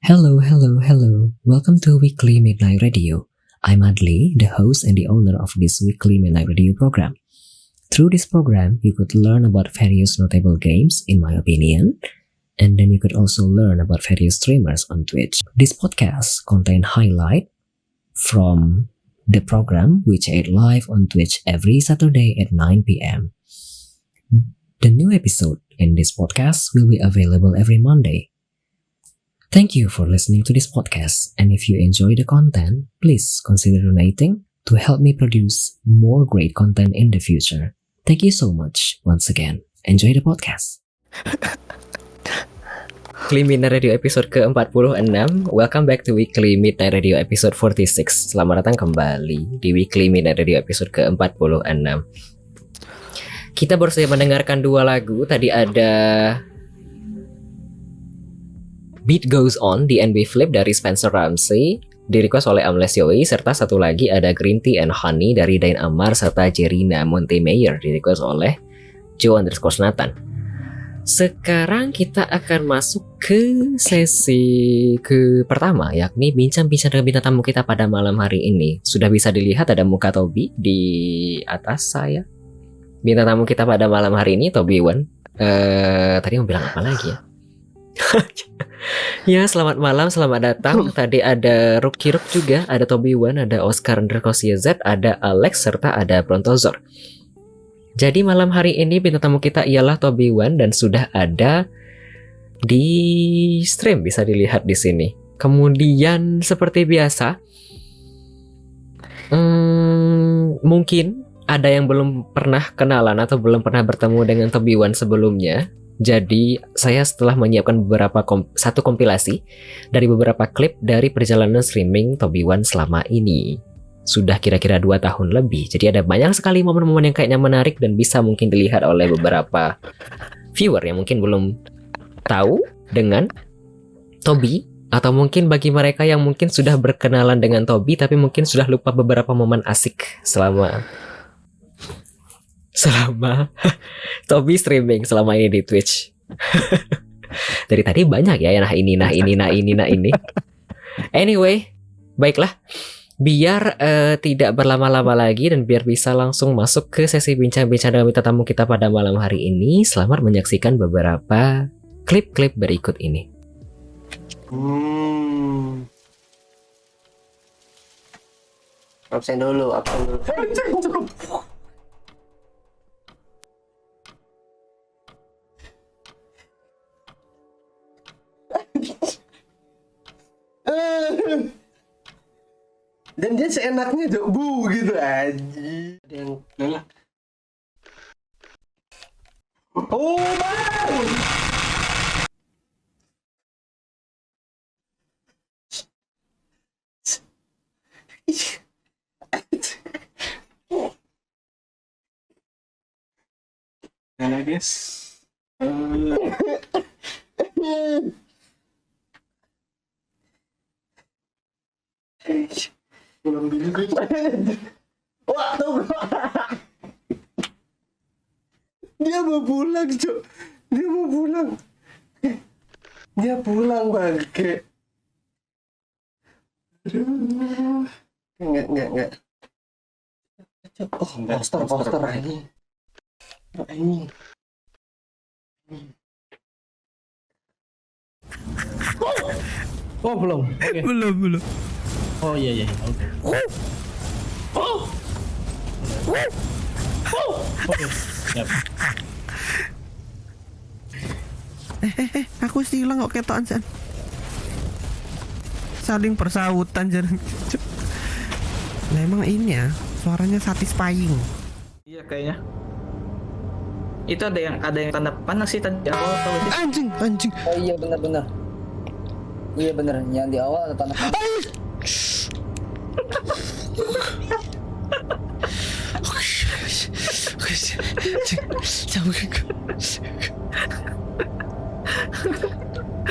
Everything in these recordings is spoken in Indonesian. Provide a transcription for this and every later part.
Hello, hello, hello. Welcome to Weekly Midnight Radio. I'm Adli, the host and the owner of this Weekly Midnight Radio program. Through this program, you could learn about various notable games, in my opinion, and then you could also learn about various streamers on Twitch. This podcast contains highlight from the program which aired live on Twitch every Saturday at 9 p.m. The new episode in this podcast will be available every Monday. Thank you for listening to this podcast, and if you enjoy the content, please consider donating to help me produce more great content in the future. Thank you so much once again. Enjoy the podcast. Weekly Midnight Radio episode ke-46. Welcome back to Weekly Midnight Radio episode 46. Selamat datang kembali di Weekly Midnight Radio episode ke-46. Kita baru saja mendengarkan dua lagu. Tadi ada Beat Goes On di NB Flip dari Spencer Ramsey, di-request oleh Amles Yoi, serta satu lagi ada Green Tea and Honey dari Dain Amar serta Jerina Montemayor, di-request oleh Joe_Nathan. Sekarang kita akan masuk ke sesi pertama, yakni bincang-bincang dengan bintang tamu kita pada malam hari ini. Sudah bisa dilihat ada muka Toby di atas saya. Bintang tamu kita pada malam hari ini Toby Wan. Tadi mau bilang apa lagi ya? Ya, selamat malam, selamat datang. Tadi ada Rukiruk juga, ada Toby Wan, ada Oscar Undercosia Z, ada Alex, serta ada Brontozor. Jadi malam hari ini bintang tamu kita ialah Toby Wan dan sudah ada di stream, bisa dilihat di sini. Kemudian seperti biasa, mungkin ada yang belum pernah kenalan atau belum pernah bertemu dengan Toby Wan sebelumnya. Jadi saya setelah menyiapkan satu kompilasi dari beberapa klip dari perjalanan streaming Toby Wan selama ini. Sudah kira-kira 2 tahun lebih. Jadi ada banyak sekali momen-momen yang kayaknya menarik dan bisa mungkin dilihat oleh beberapa viewer yang mungkin belum tahu dengan Toby. Atau mungkin bagi mereka yang mungkin sudah berkenalan dengan Toby tapi mungkin sudah lupa beberapa momen asik selama Toby streaming selama ini di Twitch. Dari tadi banyak ya, nah ini. Anyway, baiklah. Biar tidak berlama-lama lagi dan biar bisa langsung masuk ke sesi bincang-bincang dengan bintang tamu kita pada malam hari ini. Selamat menyaksikan beberapa klip-klip berikut ini. Absen dulu. Dan dia seenaknya tuh gitu aja. Ada yang lelak. Oh, bang! Nah, guys. Pulang dulu gue. Wah, tuh. Dia mau pulang, Cok. Dia pulang, bangke. Aduh. Enggak. Oh, poster ini. Oh, belum. Okay. Belum. Oh iya, oke. Oke, siap. Aku silang kok ketokan San. Saling persautan jarang. Nah, emang ini ya, suaranya satisfying. Iya kayaknya. Itu ada yang tanda panah sih tadi awal tahu sih. Anjing. Oh iya benar. Iya benar, yang di awal ada tanda panah.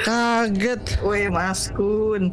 Kaget. Weh, Mas Kun.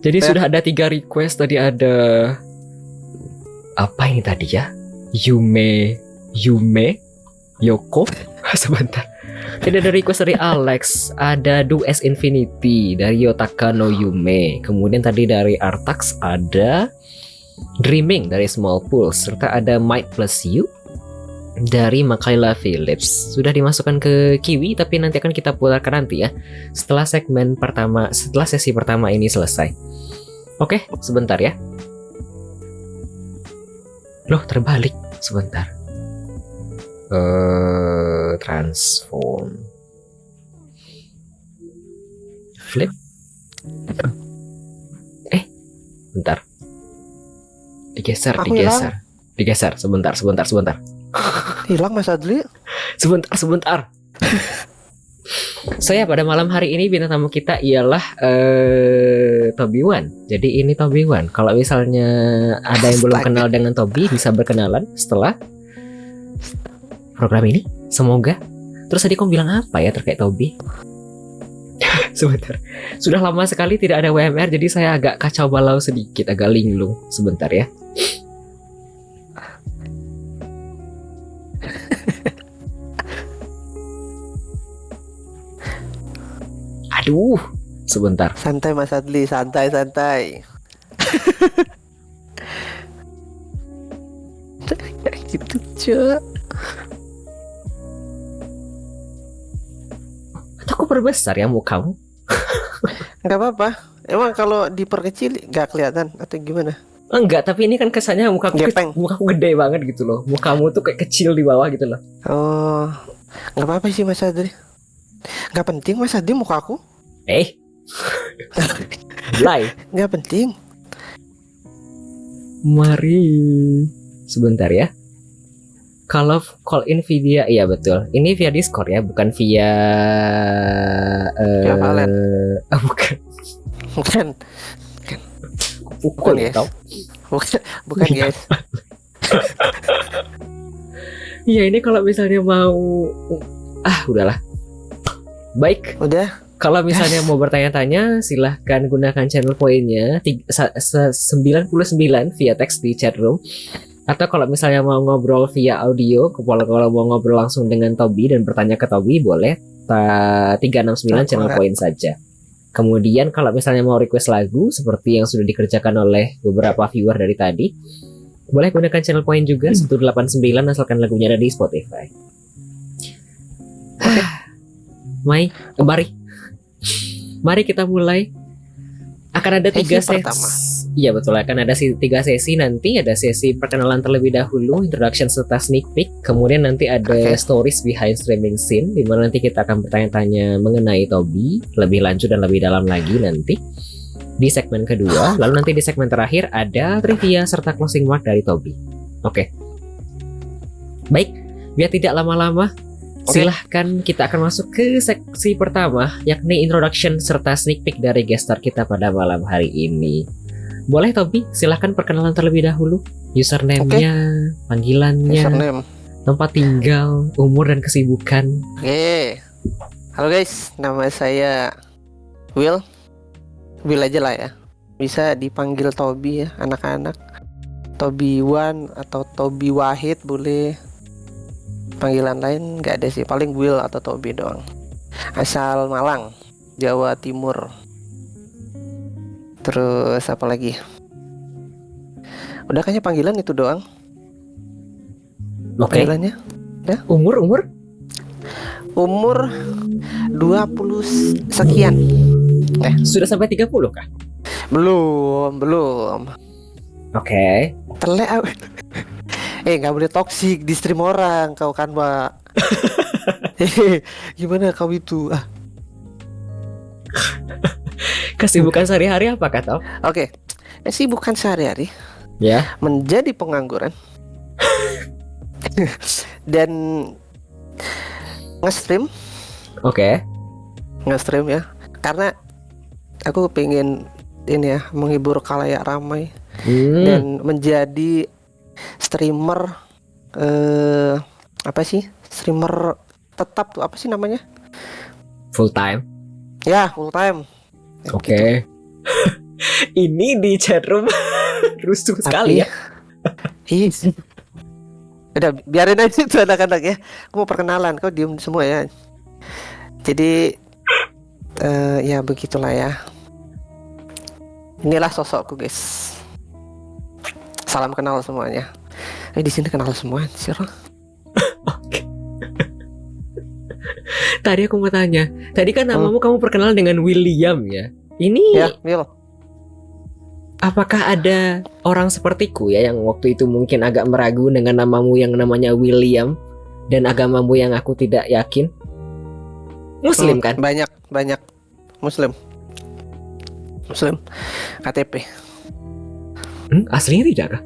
Jadi Ya. sudah ada 3 request. Tadi ada apa ini tadi ya? Yume, Yoko. Sebentar. Jadi ada request dari Alex, ada Do As Infinity dari Yotaka no Yume. Kemudian tadi dari Artax ada Dreaming dari Small Pulse, serta ada Might Plus You dari Makaila Phillips. Sudah dimasukkan ke Kiwi, tapi nanti akan kita putarkan nanti ya, setelah sesi pertama ini selesai. Oke, sebentar ya. Loh, terbalik. Sebentar. Transform. Flip. Bentar. Digeser. Aku Digeser. Sebentar. Hilang Mas Adli. Sebentar. Saya pada malam hari ini bintang tamu kita ialah Toby Wan. Jadi ini Toby Wan. Kalau misalnya ada yang belum kenal dengan Toby, bisa berkenalan setelah program ini. Semoga. Terus tadi kamu bilang apa ya terkait Toby? Sebentar. Sudah lama sekali tidak ada WMR, jadi saya agak kacau balau sedikit, agak linglung. Sebentar ya. Aduh, sebentar. Santai Mas Adli, santai. Kayak gitu, Cuk. Atau aku perbesar ya mukamu? Enggak apa-apa. Emang kalau diperkecil nggak kelihatan atau gimana? Enggak, tapi ini kan kesannya mukaku Gepeng. mukaku gede banget gitu loh. Mukamu tuh kayak kecil di bawah gitu loh. Oh, nggak apa-apa sih Mas Adli. Nggak penting Mas Adli muka aku. Mulai. Nggak penting. Mari. Sebentar ya. Kalau call in via, iya betul. Ini via Discord ya, bukan via Via Valen. Bukan. Bukan, Pukul Bukan, ya guys. tau. bukan guys. Iya, ini kalau misalnya mau udahlah. Baik. Udah. Kalau misalnya mau bertanya-tanya, silahkan gunakan channel poinnya 99 via teks di chat room. Atau kalau misalnya mau ngobrol via audio, kalau mau ngobrol langsung dengan Toby dan bertanya ke Toby, boleh 369 channel poin saja. Kemudian kalau misalnya mau request lagu seperti yang sudah dikerjakan oleh beberapa viewer dari tadi, boleh gunakan channel poin juga 189 asalkan lagunya ada di Spotify. Mari kita mulai. Akan ada 3 Sesi pertama. sesi. Iya betul, akan ada 3 sesi nanti. Ada sesi perkenalan terlebih dahulu, introduction serta sneak peek. Kemudian nanti ada stories behind streaming scene, di mana nanti kita akan bertanya-tanya mengenai Toby lebih lanjut dan lebih dalam lagi nanti di segmen kedua. Lalu nanti di segmen terakhir ada trivia serta closing word dari Toby. Oke. Baik, biar tidak lama-lama, silahkan kita akan masuk ke seksi pertama, yakni introduction serta sneak peek dari guest star kita pada malam hari ini. Boleh Toby, silahkan perkenalan terlebih dahulu. Username-nya, panggilannya, Username. tempat tinggal, umur dan kesibukan. Oke. Halo guys, nama saya Will. Will aja lah ya. Bisa dipanggil Toby ya, anak-anak. Toby Wan atau Toby Wahid boleh. Panggilan lain nggak ada sih, paling Will atau Toby doang. Asal Malang, Jawa Timur. Terus apa lagi? Udah kayaknya panggilan itu doang. Oke. Panggilannya Umur? umur 20 sekian. Sudah sampai 30 kah? Belum. Oke. Telek. Nggak boleh toksik di stream orang kau kan, Mbak. Gimana kau itu? Kesibukan sehari-hari apa kata? Oke. Sih bukan sehari-hari Ya. menjadi pengangguran dan nge-stream Oke. ya, karena aku pengen ini ya, menghibur khalayak ramai dan menjadi streamer apa sih, streamer tetap tuh, apa sih namanya, Full time. ya full time. Oke. Ini di chatroom rusuh sekali ya. Is. Udah biarin aja itu anak-anak ya. Aku mau perkenalan, kau diem semua ya. Jadi ya begitulah ya. Inilah sosokku guys. Salam kenal semuanya. Di sini kenal semua sih. Oke. Tadi aku mau tanya. Tadi kan namamu kamu perkenalan dengan William ya. Ini Ya, Will. apakah ada orang sepertiku ya yang waktu itu mungkin agak meragu dengan namamu yang namanya William dan agamamu yang aku tidak yakin? Muslim kan? Banyak Muslim. KTP. Aslinya tidak kah?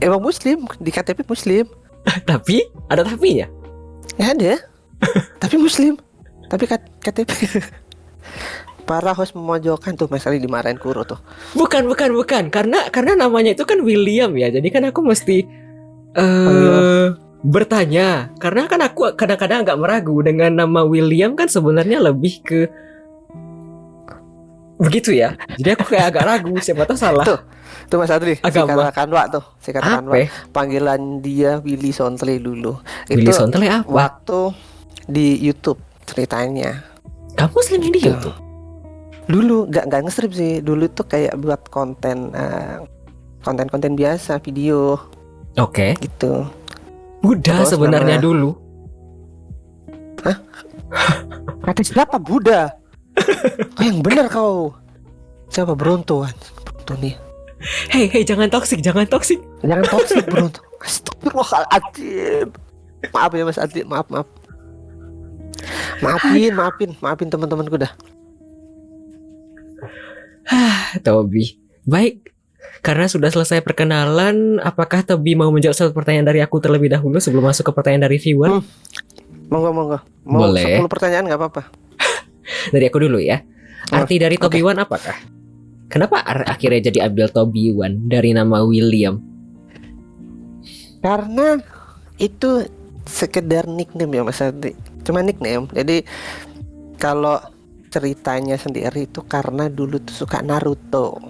Emang Muslim, di KTP Muslim. Tapi ada tapinya. Nggak ada. Tapi Muslim. Tapi KTP. Para host memojokkan tuh Mas Ali dimarahin Kuro tuh. Bukan. Karena namanya itu kan William ya. Jadi kan aku mesti bertanya. Karena kan aku kadang-kadang agak meragu dengan nama William kan sebenarnya lebih ke begitu ya. Jadi aku kayak agak ragu siapa tahu salah. Tuh Mas Adri, si Agama. kata Kanwa tuh, si kata Kanwa. Apa? Panggilan dia Willy Sontle dulu. Willy Itu Sontle apa? waktu di YouTube ceritanya. Kamu sering di YouTube? Dulu nggak nge-strip sih. Dulu tuh kayak buat konten biasa, video Oke. gitu. Buddha Terus sebenarnya nama- dulu. Kata siapa Buddha? Kau yang bener kau. Siapa Bronto? Bronto nih. Hei, jangan toksik. Jangan toksik Bronto. Astagfirullahaladzim. Maaf ya Mas Adli, maaf. Maafin teman-temanku dah. Tobi. Baik. Karena sudah selesai perkenalan, apakah Tobi mau menjawab satu pertanyaan dari aku terlebih dahulu sebelum masuk ke pertanyaan dari viewer? Monggo. Mau Boleh. 10 pertanyaan nggak apa-apa. Dari aku dulu ya. Arti dari Tobi Wan apakah? Kenapa akhirnya jadi ambil Tobi Wan dari nama William? Karena itu sekedar nickname ya Mas Adli. Cuma nickname. Jadi kalau ceritanya sendiri itu karena dulu tuh suka Naruto.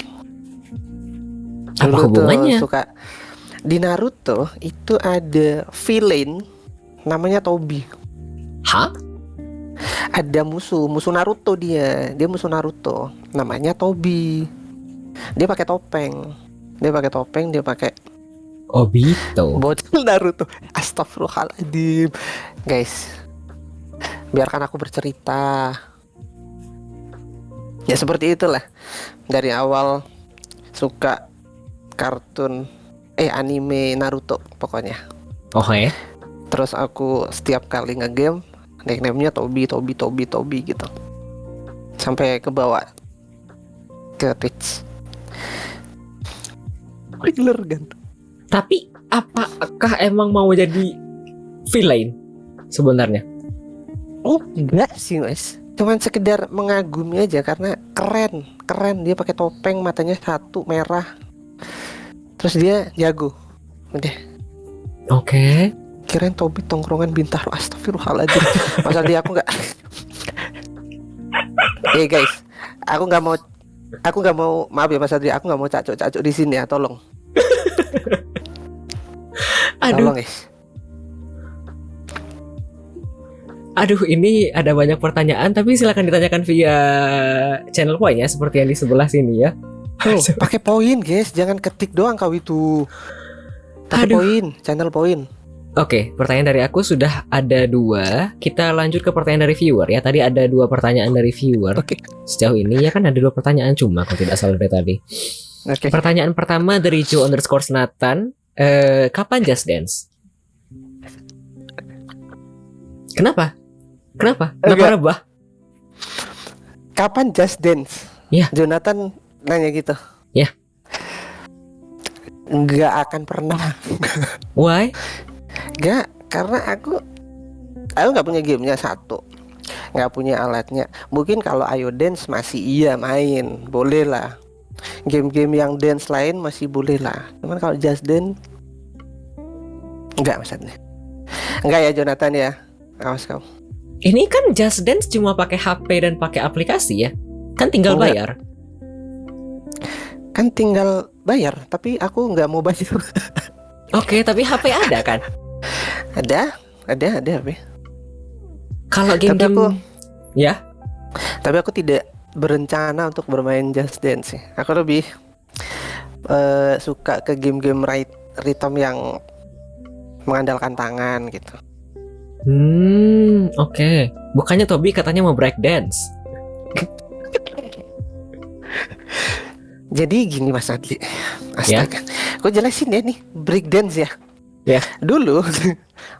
Apa hubungannya? Suka di Naruto itu ada villain namanya Tobi. Hah? Ada musuh Naruto dia musuh Naruto namanya Tobi. Dia pakai topeng, dia pakai Obito. botol Naruto. Astagfirullahaladzim. Guys, biarkan aku bercerita. Ya seperti itulah. Dari awal suka kartun anime Naruto pokoknya. Oke. Terus aku setiap kali ngegame nickname-nya Tobi gitu. Sampai ke bawah ke Twitch. Killer kan. Tapi apakah emang mau jadi villain sebenarnya? Oh, enggak sih, Mas. Cuman sekedar mengagumi aja karena keren dia pakai topeng, matanya satu merah. Terus dia jago. Udah. Oke. Kirain Tobi tongkrongan Bintaro. Astagfirullahaladzim. Masa dia aku nggak. Guys, aku nggak mau maaf ya Mas Adri, aku nggak mau cacuk di sini ya, tolong. Tolong guys. Aduh, ini ada banyak pertanyaan, tapi silakan ditanyakan via channel point ya, seperti yang di sebelah sini ya. Tuh, pakai poin guys, jangan ketik doang kau itu. Pakai poin, channel poin. Oke, pertanyaan dari aku sudah ada 2. Kita lanjut ke pertanyaan dari viewer ya. Tadi ada 2 pertanyaan dari viewer. Oke. Sejauh ini ya kan ada 2 pertanyaan cuma kalau tidak salah dari tadi. Oke. Pertanyaan pertama dari Joe_Nathan. Kapan Just Dance? Kenapa? Kenapa Enggak. rebah? Kapan Just Dance? Ya. Jonathan nanya gitu. Ya. Nggak akan pernah. Why? Nggak, karena aku nggak punya gamenya satu, nggak punya alatnya. Mungkin kalau Ayo Dance masih iya main, boleh lah. Game-game yang dance lain masih boleh lah. Cuman kalau Just Dance nggak maksudnya. Nggak ya Jonathan ya. Awas kau. Ini kan Just Dance cuma pakai HP dan pakai aplikasi ya. Kan tinggal Enggak. bayar. Kan tinggal bayar, tapi aku nggak mau bayar. Oke, tapi HP ada kan? Ada tapi Kalau Tapi game-game aku- ya, tapi aku tidak berencana untuk bermain Just Dance sih. Aku lebih suka ke game-game rhythm yang mengandalkan tangan gitu. oke. Bukannya Tobi katanya mau break dance. Jadi gini Mas Adli, astaga, gue jelasin ya nih break dance ya. Ya. Dulu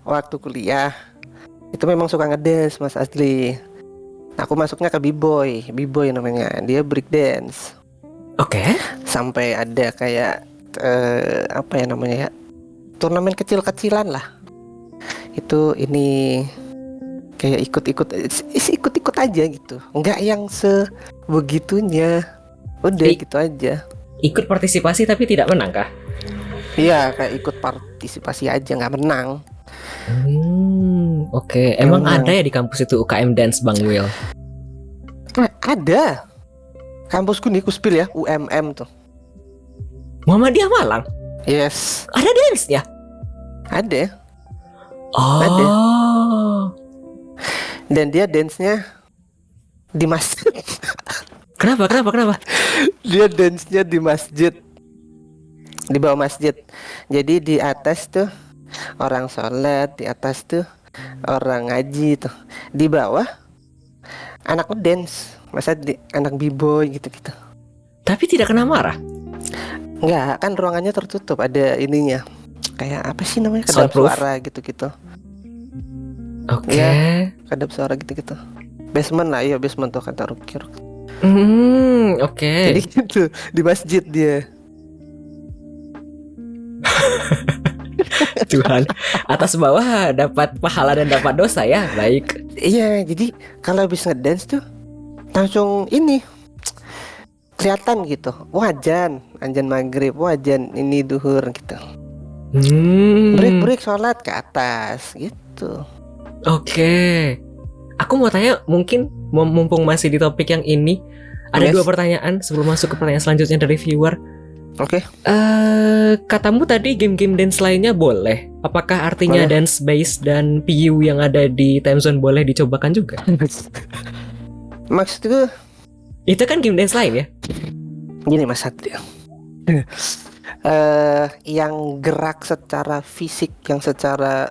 waktu kuliah itu memang suka ngedance Mas Adli. Aku masuknya ke B-boy namanya, dia break dance. Oke. Sampai ada kayak apa ya namanya ya, turnamen kecil-kecilan lah. Itu ini kayak ikut-ikut aja gitu, nggak yang sebegitunya. Udah gitu aja. Ikut partisipasi tapi tidak menang kah? Iya, kayak ikut partisipasi aja, nggak menang. Oke. Emang Menang. ada ya di kampus itu UKM Dance Bang Will? Ada. Kampusku nih Kuspil ya, UMM tuh. Muhammadiyah Malang? Yes, Ada dance ya? ada. Oh. Ada. Dan dia dance-nya di masjid. Kenapa? Dia dance-nya di masjid. Di bawah masjid. Jadi di atas tuh orang sholat, di atas tuh orang ngaji tuh. Di bawah anak dance, masa anak b-boy gitu-gitu. Tapi tidak kena marah. Enggak, kan ruangannya tertutup, ada ininya. Kayak apa sih namanya? Kedap Soundproof? suara gitu-gitu. Oke. Iya. Kedap suara gitu-gitu. Basement lah, iya basement tuh kata Ruki. Oke. Jadi gitu, di masjid dia. Tuhan, atas bawah dapat pahala dan dapat dosa ya. Baik. Iya, jadi kalau habis ngedance tuh langsung ini kelihatan gitu. Wajan maghrib, wajan ini duhur gitu. Break sholat ke atas gitu. Oke. Aku mau tanya, mungkin mumpung masih di topik yang ini, ada Yes. 2 pertanyaan sebelum masuk ke pertanyaan selanjutnya dari viewer. Oke. Katamu tadi game-game dance lainnya boleh. Apakah artinya Boleh. dance base dan PU yang ada di time zone boleh dicobakan juga? Maksudku Itu kan game dance lain ya? gini Mas Satria. Yang gerak secara fisik, yang secara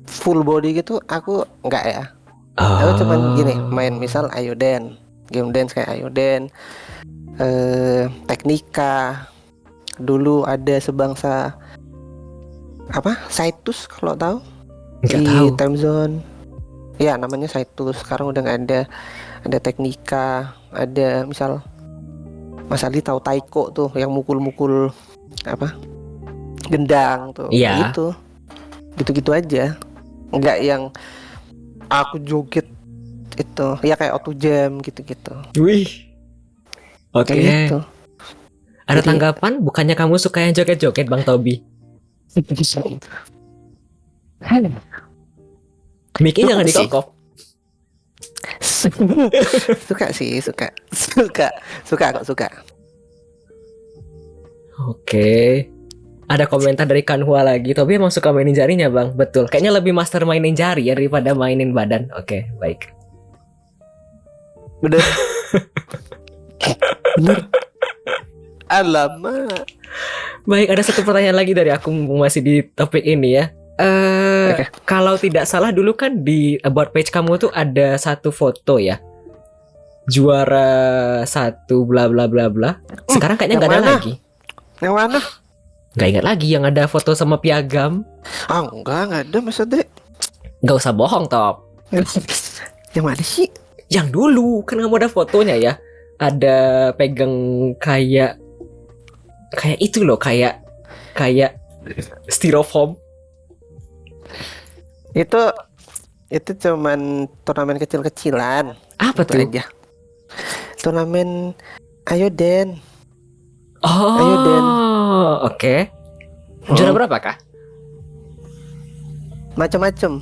full body gitu, aku enggak ya. Aku cuman gini, main misal Ayoden, game dance kayak Ayoden, Teknika. Dulu ada sebangsa apa? Saitus kalau tahu Nggak di tahu. time zone. Ya namanya Saitus. Sekarang udah nggak ada. Ada Teknika, ada misal Mas Ali tahu Taiko tuh yang mukul-mukul apa? Gendang tuh. Iya. Gitu. Gitu-gitu aja. Enggak yang aku joget itu. Ya kayak auto jam gitu-gitu. Wih. Oke. Kayak gitu. Ada Jadi- tanggapan? Bukannya kamu suka yang joget-joget, Bang Tobi? Mic-nya jangan Suka sih. dikokop. Suka sih, suka. Oke. Ada komentar dari Kanhua lagi. Tobi emang suka mainin jarinya, Bang. Betul. Kayaknya lebih master mainin jari ya daripada mainin badan. Oke, baik. Bener. Alamak. Baik, ada satu pertanyaan lagi dari aku mumpung masih di topik ini ya. Kalau tidak salah dulu kan di about page kamu tuh ada satu foto ya. Juara 1 bla bla bla bla. Sekarang kayaknya yang nggak ada mana? lagi. Yang mana? Nggak ingat lagi yang ada foto sama piagam. Ah enggak ada Mas Ade. Nggak usah bohong, Top. Yang mana sih? Yang dulu kan kamu ada fotonya ya. Ada pegang kayak itu loh, kayak styrofoam. Itu cuman turnamen kecil-kecilan. Apa Itu tuh? aja. Turnamen Ayoden. Oh, Ayo, Den. oke. Juara berapa kah? Macam-macam.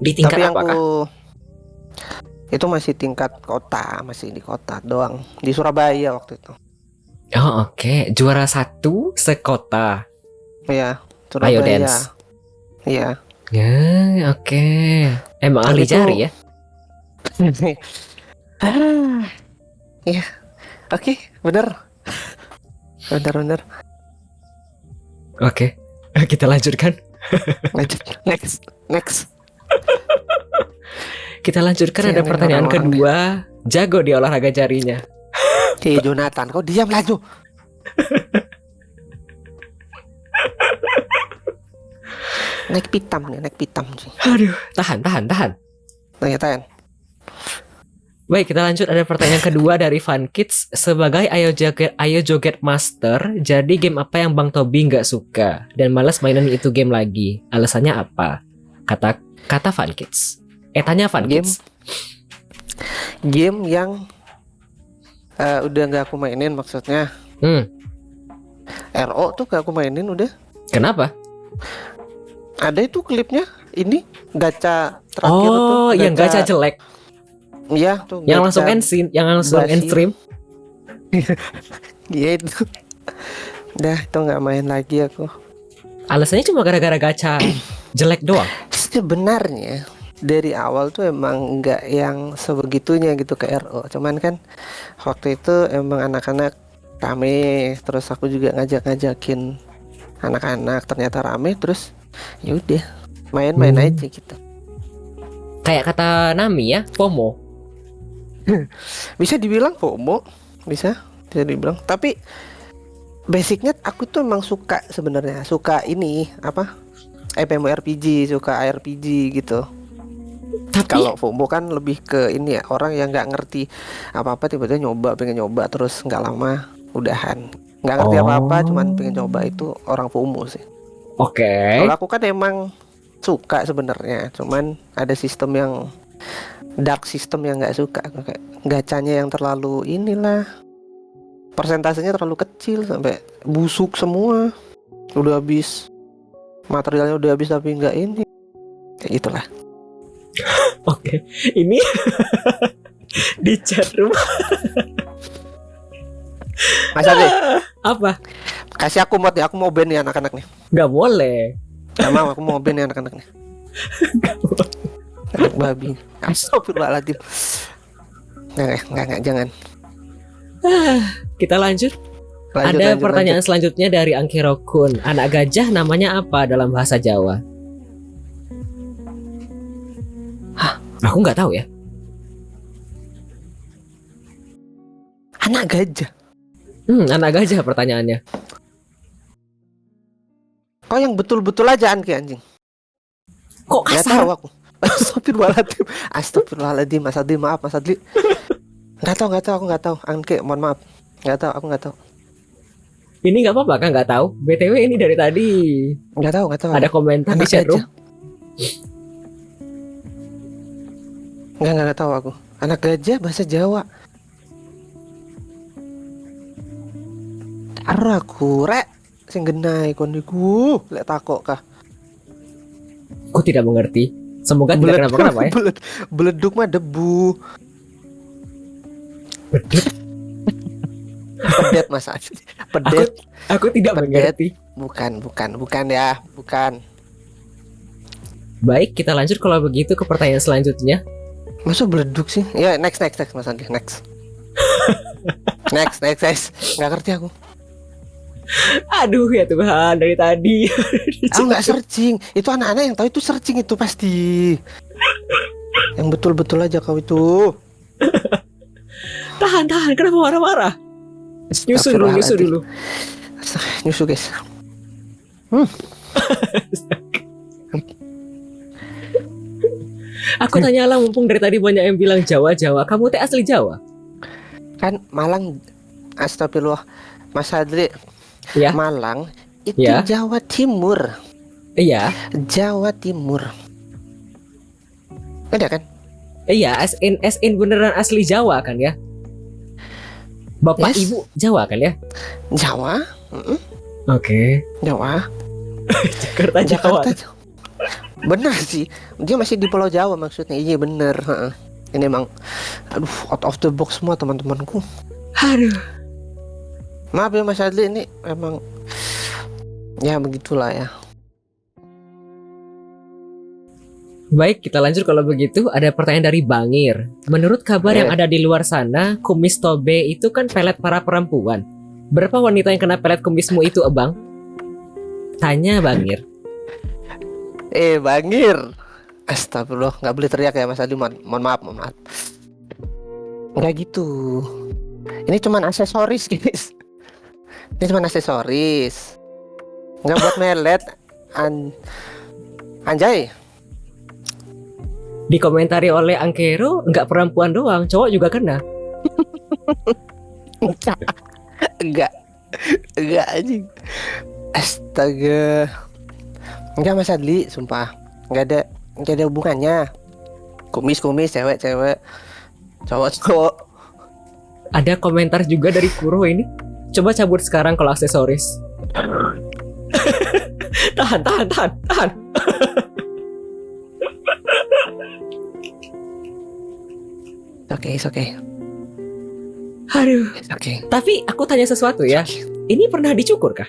Di tingkat Tapi yang apa kah? Itu masih tingkat kota, masih di kota doang. Di Surabaya waktu itu. Oh oke, juara 1 sekota. Iya, Ayo Surabaya. dance. Iya. Ya oke. Emang ahli Itu- jari ya? Iya. Oke, bener. Bener. Oke, kita lanjutkan. Lanjut. Next. Kita lanjutkan, ada Ini pertanyaan orang-orang kedua. Jago di olahraga jarinya. Jonathan, kau diam laju. Naik pitam sih. Aduh, tahan. Tanya. Baik, kita lanjut. Ada pertanyaan kedua dari Fun Kids. Sebagai Ayo Joget Master, jadi game apa yang Bang Tobi nggak suka dan malas mainin itu game lagi? Alasannya apa? Kata Fun Kids. Tanya Fun Game Kids. Game yang udah nggak aku mainin maksudnya. RO tuh gak aku mainin udah. Kenapa? Ada itu klipnya. Ini gacha terakhir tuh. Oh, yang gacha jelek, Iya tuh. yang gacha langsung basi. end stream. Iya itu. Udah itu nggak main lagi aku. Alasannya cuma gara-gara gacha jelek doang. Sebenarnya dari awal tuh emang nggak yang sebegitunya gitu ke RO. Cuman kan waktu itu emang anak-anak rame, terus aku juga ngajak-ngajakin anak-anak, ternyata rame, terus ya udah main-main aja gitu. Kayak kata Nami ya, FOMO. Bisa dibilang FOMO, bisa dibilang. Tapi basicnya aku tuh emang suka sebenarnya, suka ini apa? MMORPG, suka RPG gitu. Tapi Kalau FOMO kan lebih ke ini ya, orang yang nggak ngerti apa-apa tiba-tiba pengen nyoba terus nggak lama udahan. Nggak ngerti apa-apa, cuman pengen coba, itu orang FOMO sih. oke. Kalau aku kan emang suka sebenarnya, cuman ada sistem yang dark system yang nggak suka, kayak gacanya yang terlalu inilah, persentasenya terlalu kecil sampai busuk semua, udah habis materialnya udah habis tapi nggak ini, kayak gitulah. Oke, ini di chat room Mas Ade, apa? kasih aku mod ya, aku mau ban nih anak-anak nih. Nggak boleh. Gak mau, aku mau ban nih anak-anak nih. Anak babi. Astagfirullahaladzim. Nggak, jangan. Kita lanjut. Lanjut, Ada lanjut, pertanyaan selanjutnya dari Angkero Kun. Anak gajah namanya apa dalam bahasa Jawa? Hah? Aku nggak tahu ya. Anak gajah. Anak gajah pertanyaannya. Kau yang betul-betul aja Anki anjing. Kok Nggak kasar? tahu aku. Astagfirullahaladzim. Astagfirullahaladzim, Mas Adli, maaf Mas Adli. Nggak tahu, aku nggak tahu. Anki, mohon maaf. Aku nggak tahu. Ini nggak apa-apa kan, nggak tahu. BTW ini dari tadi Nggak tahu. ada komentar di Anak chat room. gajah. Nggak tahu aku. Anak gajah bahasa Jawa. Taruh aku rek sing genai kondiku lek takok kah. Aku tidak mengerti. Semoga tidak kenapa-kenapa ya. Beleduk mah debu. Pedet Mas Adli. Pedet. Aku tidak Pedet. mengerti. Bukan ya, bukan. Baik, kita lanjut kalau begitu ke pertanyaan selanjutnya. Masa beleduk sih? Ya, next Mas Andi, next. next. Nggak ngerti aku. Aduh ya Tuhan, dari tadi. Aku nggak searching. Itu anak-anak yang tahu itu searching itu pasti. Yang betul-betul aja kau itu. Tahan, kenapa marah-marah? Nyusu dulu. Nyusu guys. Aku tanya lah, mumpung dari tadi banyak yang bilang Jawa. Kamu teh asli Jawa? Kan Malang, astagfirullah, Mas Adli. Ya. Malang itu Ya. Jawa Timur. Iya. Jawa Timur. Ada kan? Iya, as in beneran asli Jawa kan ya? Bapak Yes. ibu Jawa kan ya? Jawa? Oke. Jawa. Jakarta Jawa. Bener sih. Dia masih di Pulau Jawa maksudnya. Iya bener. Heeh. Ini emang, aduh, out of the box semua teman-temanku. Aduh. Maaf ya Mas Adli, ini emang ya begitulah ya. Baik, kita lanjut kalau begitu. Ada pertanyaan dari Bangir. Menurut kabar yang ada di luar sana, kumis tobe itu kan pelet para perempuan. Berapa wanita yang kena pelet kumismu itu, Abang? Tanya Bangir. Bangir. Astagfirullah, nggak boleh teriak ya Mas Adli. Mohon maaf. Nggak gitu. Ini cuman aksesoris guys. Ini cuman aksesoris. Nggak buat melet. Anjay. Dikomentari oleh Angkero, nggak perempuan doang, cowok juga kena. Enggak anjing. Astaga. Enggak Mas Adli, sumpah. Enggak ada hubungannya. Kumis cewek cowok. Ada komentar juga dari Kuro ini. Coba cabut sekarang kalau aksesoris. Tahan. It's okay. Aduh. Oke. Tapi aku tanya sesuatu ya. Ini pernah dicukur kah?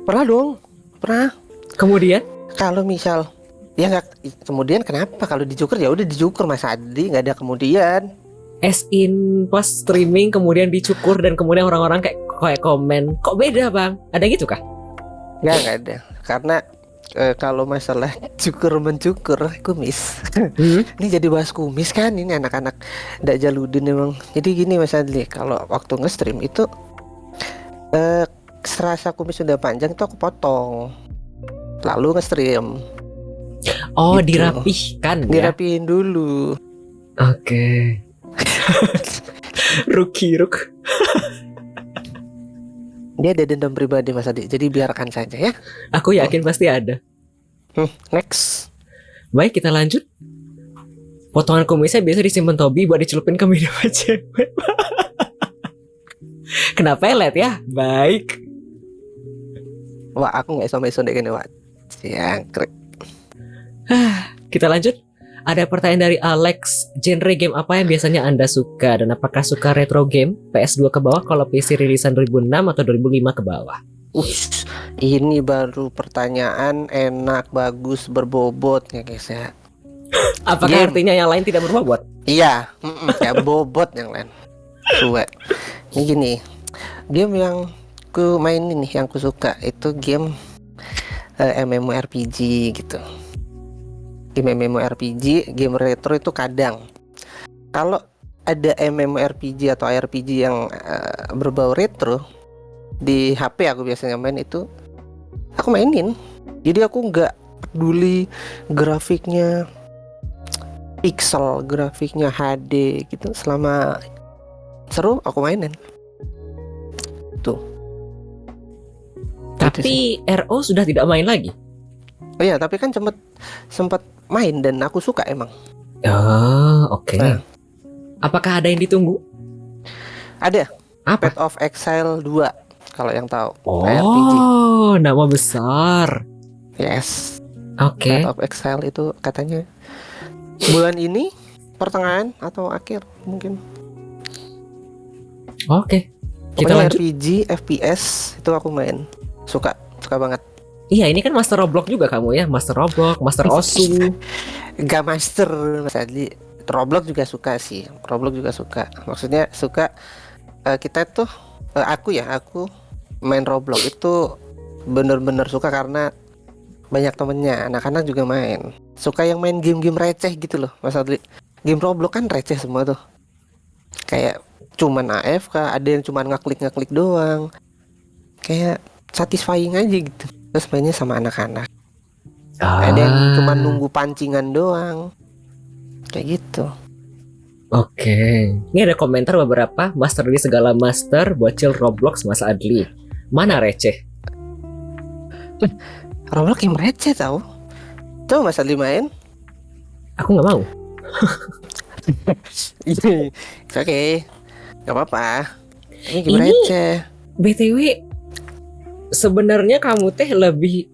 Pernah dong. Pernah. Kemudian? Kalau misal ya nggak, kemudian kenapa kalau dicukur ya udah dicukur Mas Adi, nggak ada kemudian. As in pas streaming kemudian dicukur dan kemudian orang-orang kayak komen, kok beda bang? Ada gitu kah? Nggak ada. Karena kalau masalah cukur mencukur kumis, ini jadi bahas kumis kan, ini anak-anak dajaludin emang. Jadi gini Mas Adli, kalau waktu nge-stream itu serasa kumis sudah panjang itu aku potong, lalu nge-stream. Oh gitu. Dirapihkan ya? Dirapihin dulu. Oke. Ruk. Dia ada dendam pribadi Mas Adi, jadi biarkan saja ya. Aku yakin pasti ada. Next. Baik, kita lanjut. Potongan kumisnya biasa disimpan Tobi buat dicelupin ke minuman cewek. Kena pelet ya? Baik. Wah, aku nggak sama iso dek gini, Wak. Siangkrek. Kita lanjut. Ada pertanyaan dari Alex. Genre game apa yang biasanya Anda suka? Dan apakah suka retro game? PS2 ke bawah kalau PC rilisan 2006 atau 2005 ke bawah? Ini baru pertanyaan enak, bagus, berbobot ya guys ya. Apakah Game. artinya yang lain tidak berbobot? Iya, ya bobot yang lain. Suwe. Ini gini, game yang ku mainin nih, yang ku suka itu game MMORPG gitu. Game MMORPG, game retro itu kadang. Kalau ada MMORPG atau RPG yang berbau retro di HP aku biasanya main itu, aku mainin. Jadi aku nggak peduli grafiknya pixel, grafiknya HD gitu, selama seru aku mainin. Tuh. Tapi RO sudah tidak main lagi. Oh iya, tapi kan sempat main dan aku suka emang. Oh, oke. Nah. Apakah ada yang ditunggu? Ada. Apa? Path of Exile 2 kalau yang tahu. RPG. Oh, nama besar. Yes. Oke. Path of Exile itu katanya bulan ini pertengahan atau akhir mungkin. Oke. Kita Pokoknya lanjut. RPG, FPS itu aku main. Suka banget. Iya, ini kan Master Roblox juga kamu ya, Master Roblox, Master Osu. Gak master Mas Adli. Roblox juga suka sih. Roblox juga suka. Maksudnya suka kita tuh aku main Roblox itu bener-bener suka karena banyak temennya, anak-anak juga main. Suka yang main game-game receh gitu loh Mas Adli. Game Roblox kan receh semua tuh. Kayak cuman AFK, ada yang cuman ngeklik doang. Kayak satisfying aja gitu. Terus mainnya sama anak-anak. Ada yang cuma nunggu pancingan doang. Kayak gitu. Oke. Ini ada komentar beberapa. Master di segala master, bocil Roblox Mas Adli. Mana receh? Roblox yang receh tau. Coba Mas Adli main. Aku nggak mau. Oke. Gak apa-apa. Ini game Ini- receh. BTW, sebenarnya kamu teh lebih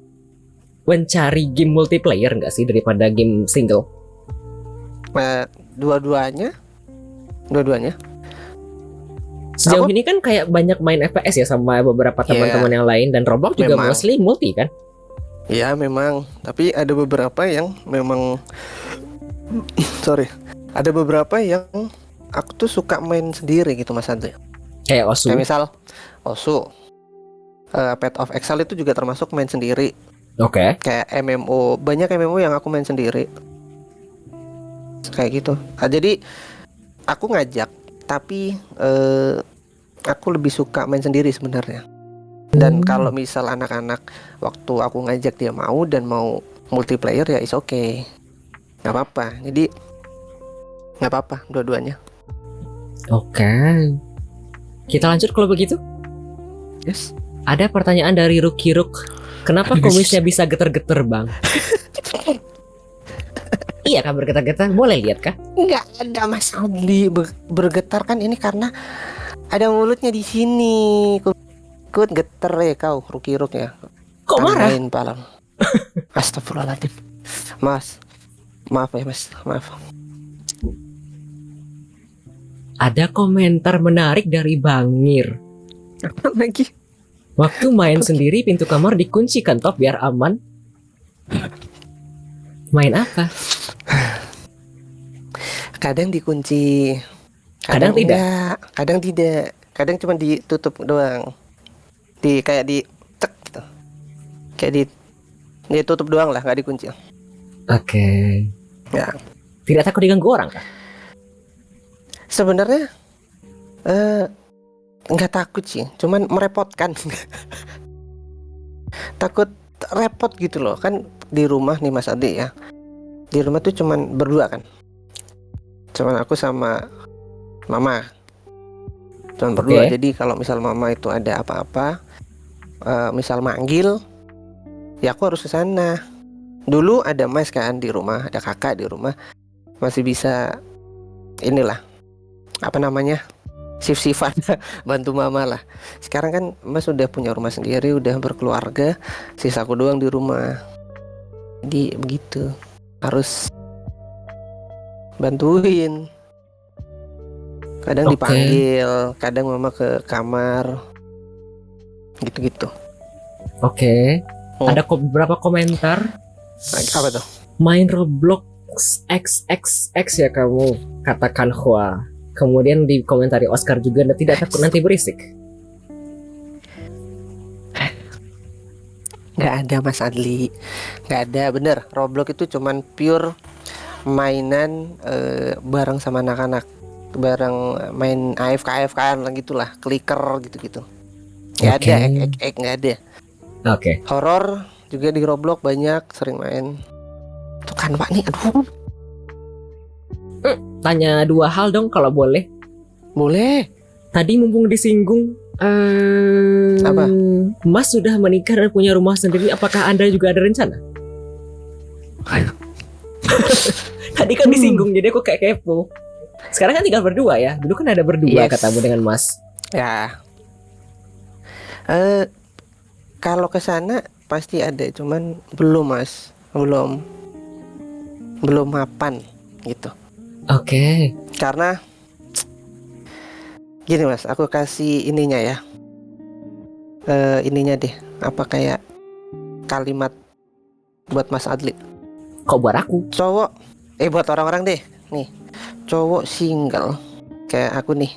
mencari game multiplayer nggak sih daripada game single? dua-duanya. Sejauh Aku- ini kan kayak banyak main FPS ya sama beberapa teman-teman yang lain, dan Roblox juga Memang. mostly multi kan? Ya memang, tapi ada beberapa yang memang sorry, ada beberapa yang aku tuh suka main sendiri gitu Mas Andre. Kayak Osu. Kayak misal Osu, Path of Exile itu juga termasuk main sendiri. Oke. Kayak MMO, banyak MMO yang aku main sendiri. Kayak gitu. Jadi aku ngajak, tapi aku lebih suka main sendiri sebenarnya. Dan kalau misal anak-anak waktu aku ngajak dia mau dan mau multiplayer ya is okay, nggak apa-apa. Jadi nggak apa-apa dua-duanya. Oke. Kita lanjut kalau begitu. Yes. Ada pertanyaan dari Ruki Ruk. Kenapa kumisnya bisa geter-geter, Bang? Iya kan bergetar-getar, boleh lihat kah? Nggak ada Mas Adli bergetar kan ini karena ada mulutnya di sini. Kut geter ya kau, Ruki Ruk ya. Kok marah? Tambahin palang. Astagfirullahaladzim. Mas, maaf ya Mas, maaf. Ada komentar menarik dari Bangir. Apa lagi? Waktu main sendiri pintu kamar dikuncikan top biar aman. Main apa? Kadang dikunci, Kadang tidak? enggak, kadang tidak, kadang cuma ditutup doang. Kayak di cek gitu. Kayak ditutup doang lah, nggak dikunci. Oke. Ya. Tidak takut diganggu orang kah? Sebenarnya nggak takut sih, cuman merepotkan. Takut repot gitu loh, kan di rumah nih Mas Adi ya. Di rumah tuh cuman berdua kan. Cuman aku sama mama. Cuman berdua. Oke. Jadi kalau misal mama itu ada apa-apa, misal manggil, ya aku harus ke sana. Dulu ada mas kan di rumah, ada kakak di rumah, masih bisa inilah apa namanya, sif-sifan bantu mama lah. Sekarang kan mas udah punya rumah sendiri, udah berkeluarga, sisa aku doang di rumah. Jadi begitu, harus bantuin. Kadang Oke. dipanggil, kadang mama ke kamar, gitu-gitu. Oke. Oh. Ada beberapa komentar. Apa tuh? Main Roblox XXX ya kamu, katakan Hua. Kemudian di komentari Oscar juga, "Anda tidak takut nanti berisik?" Nggak ada Mas Adli, nggak ada, bener. Roblox itu cuman pure mainan bareng sama anak-anak, bareng main AFK-AFK-an lah gitulah, clicker gitu-gitu. Nggak Oke. ada, nggak ada. Oke. Horor juga di Roblox banyak, sering main. Tuh kan Pak nih, aduh. Tanya dua hal dong kalau boleh. Boleh. Tadi mumpung disinggung, Apa? Mas sudah menikah dan punya rumah sendiri. Apakah Anda juga ada rencana? Tadi kan disinggung, jadi aku kayak kepo. Sekarang kan tinggal berdua ya. Dulu kan ada berdua Yes. katamu dengan Mas. Ya. Kalau ke sana pasti ada, cuman belum Mas, belum mapan gitu. Oke. Karena gini Mas, aku kasih ininya ya. Ininya deh, apa kayak kalimat buat Mas Adli. Kok buat aku? Cowok, buat orang-orang deh. Nih, cowok single kayak aku nih,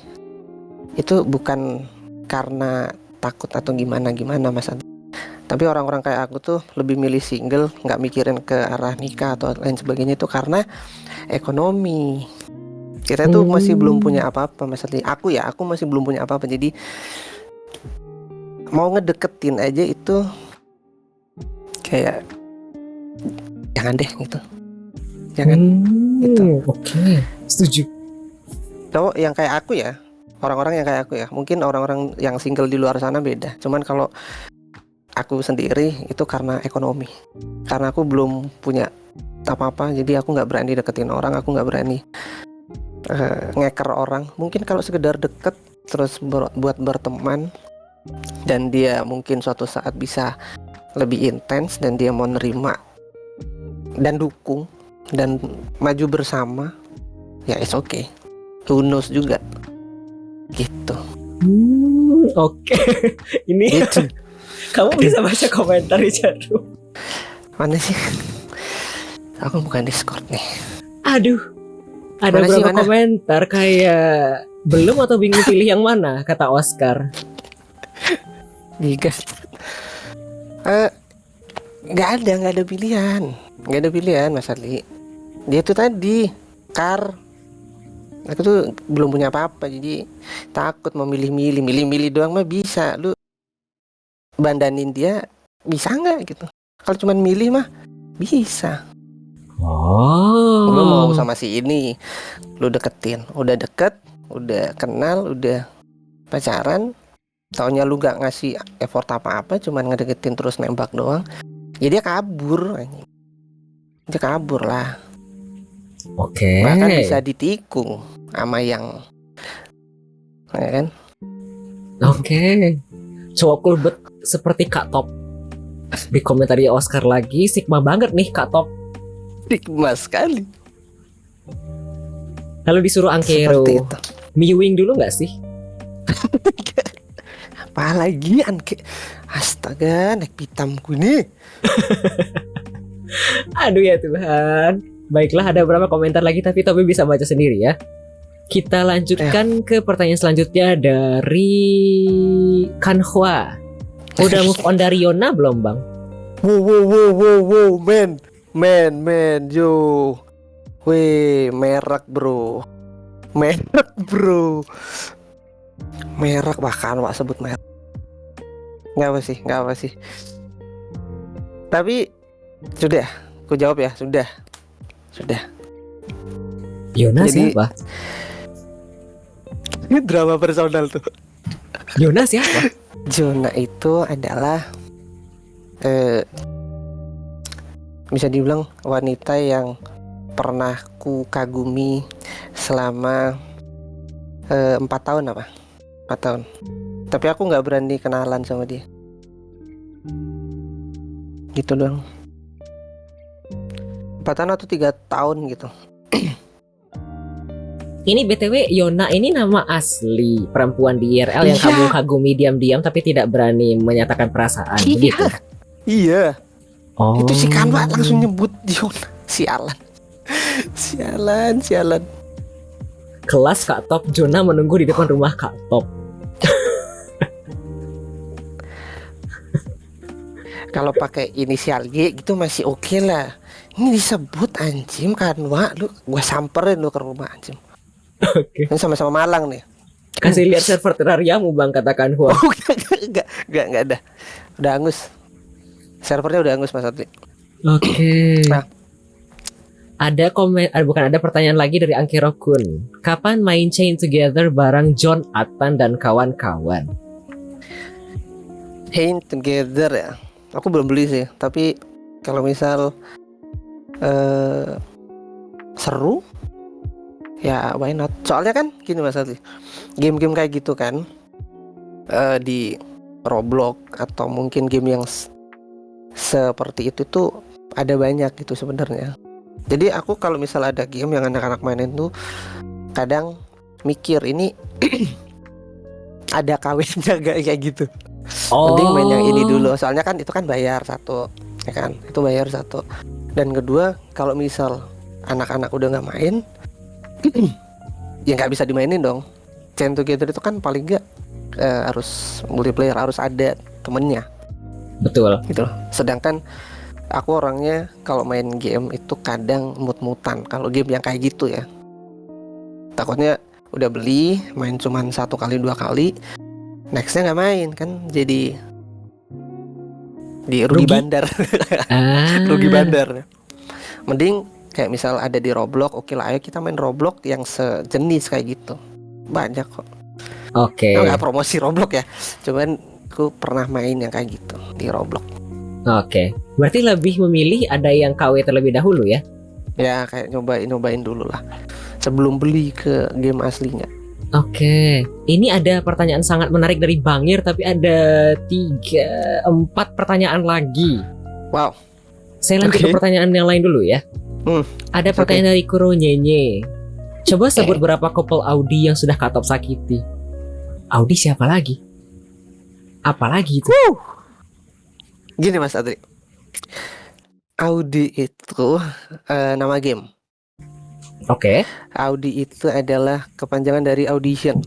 itu bukan karena takut atau gimana Mas Adli. Tapi orang-orang kayak aku tuh lebih milih single, nggak mikirin ke arah nikah atau lain sebagainya, itu karena ekonomi. Kita tuh masih belum punya apa-apa Mas Adli. Aku masih belum punya apa-apa. Jadi mau ngedeketin aja itu kayak jangan deh gitu. Jangan. gitu. Oke. Setuju. Cowok yang kayak aku ya, orang-orang yang kayak aku ya, mungkin orang-orang yang single di luar sana beda. Cuman kalau aku sendiri itu karena ekonomi, karena aku belum punya apa-apa, jadi aku nggak berani deketin orang, aku nggak berani ngeker orang. Mungkin kalau sekedar deket terus buat berteman, dan dia mungkin suatu saat bisa lebih intens dan dia mau nerima dan dukung dan maju bersama, ya it's okay. Who knows juga. Gitu. Oke. Ini Gitu. kamu bisa baca komentar di chatroom. Mana sih? Aku bukan Discord nih. Aduh. Ada Mana sih, beberapa mana? komentar kayak belum atau bingung pilih yang mana, kata Oscar. Digas. Nggak ada pilihan. Nggak ada pilihan Mas Ali. Dia tuh tadi aku tuh belum punya apa-apa, jadi takut mau milih-milih doang mah bisa. Lu bandanin dia bisa nggak gitu? Kalau cuman milih mah bisa. Oh. Lu mau sama si ini, lu deketin, udah deket, udah kenal, udah pacaran, taunya lu gak ngasih effort apa-apa, cuman ngedeketin terus nembak doang, ya dia kabur, anjing. Dia kabur lah. Oke. Bahkan bisa ditikung sama yang, ya kan? Oke. Cowok cool bet seperti Kak Top. Di komentari Oscar lagi, Sigma banget nih Kak Top. Stigma sekali. Lalu disuruh Angkero. Seperti itu. Miwing dulu gak sih? Apalagi astaga, naik pitamku nih. Aduh ya Tuhan. Baiklah, ada beberapa komentar lagi tapi Tobi bisa baca sendiri ya. Kita lanjutkan ke pertanyaan selanjutnya dari Kanhua. Udah move on dari Yona belum bang? Wow, man, yo. Weh, merek bro. Merek bahkan Wak sebut merek. Nggak apa sih. Tapi sudah, aku jawab ya, sudah. Yona Jadi- siapa? Ini drama personal tuh. Yona siapa? Jona itu adalah bisa dibilang wanita yang pernah ku kagumi selama 4 tahun apa? 4 tahun. Tapi aku nggak berani kenalan sama dia. Gitu doang. 4 tahun atau 3 tahun gitu. Ini BTW Yona ini nama asli perempuan di IRL yang Iya. kamu kagumi diam-diam tapi tidak berani menyatakan perasaan begitu. Iya. Oh. Itu si Kanwa langsung nyebut Jona. Sialan. Kelas Kak Top, Jona menunggu di depan rumah Kak Top. Kalau pakai inisial G gitu masih oke lah. Ini disebut anjing Kanwa, lu gua samperin lu ke rumah anjing. Oke. Ini sama-sama Malang nih. Kasih lihat server Terrariamu bang, katakan Hua. Oh, enggak ada. Udah angus. Servernya udah angus Mas Atli. Oke. Nah. Ada ada pertanyaan lagi dari Angkero Kun. Kapan main Chain Together bareng John Atan dan kawan-kawan? Chain Together ya. Aku belum beli sih, tapi kalau misal seru ya why not? Soalnya kan gini Mas Atli, game-game kayak gitu kan di Roblox atau mungkin game yang seperti itu tuh ada banyak gitu sebenarnya. Jadi aku kalau misal ada game yang anak-anak mainin tuh kadang mikir ini ada kawinnya gak kayak gitu. Mending main yang ini dulu. Soalnya kan itu kan bayar satu, ya kan? Itu bayar satu. Dan kedua, kalau misal anak-anak udah nggak main, ya nggak bisa dimainin dong. Chain Together itu kan paling nggak harus multiplayer, harus ada temennya. Betul. Gitu loh. Sedangkan aku orangnya kalau main game itu kadang mut-mutan. Kalau game yang kayak gitu ya, takutnya udah beli main cuman 1 kali 2 kali, nextnya nggak main kan, jadi di rugi bandar. Rugi bandar. Mending kayak misal ada di Roblox, oke lah, ayo kita main Roblox yang sejenis kayak gitu. Banyak kok. Oke. Nggak promosi Roblox ya, cuman aku pernah main yang kayak gitu di Roblox. Oke. Berarti lebih memilih ada yang KW terlebih dahulu ya? Ya kayak nyobain dulu lah sebelum beli ke game aslinya. Oke. Ini ada pertanyaan sangat menarik dari Bangir, tapi ada 4 pertanyaan lagi. Wow. Saya lanjut Oke. ke pertanyaan yang lain dulu ya. Hmm, Ada pertanyaan dari Kuro Nyenye. Coba sebut berapa couple Audi yang sudah Kak Top sakiti. Audi siapa lagi? Apalagi itu? Gini Mas Adri, Audi itu nama game. Oke. Audi itu adalah kepanjangan dari audition.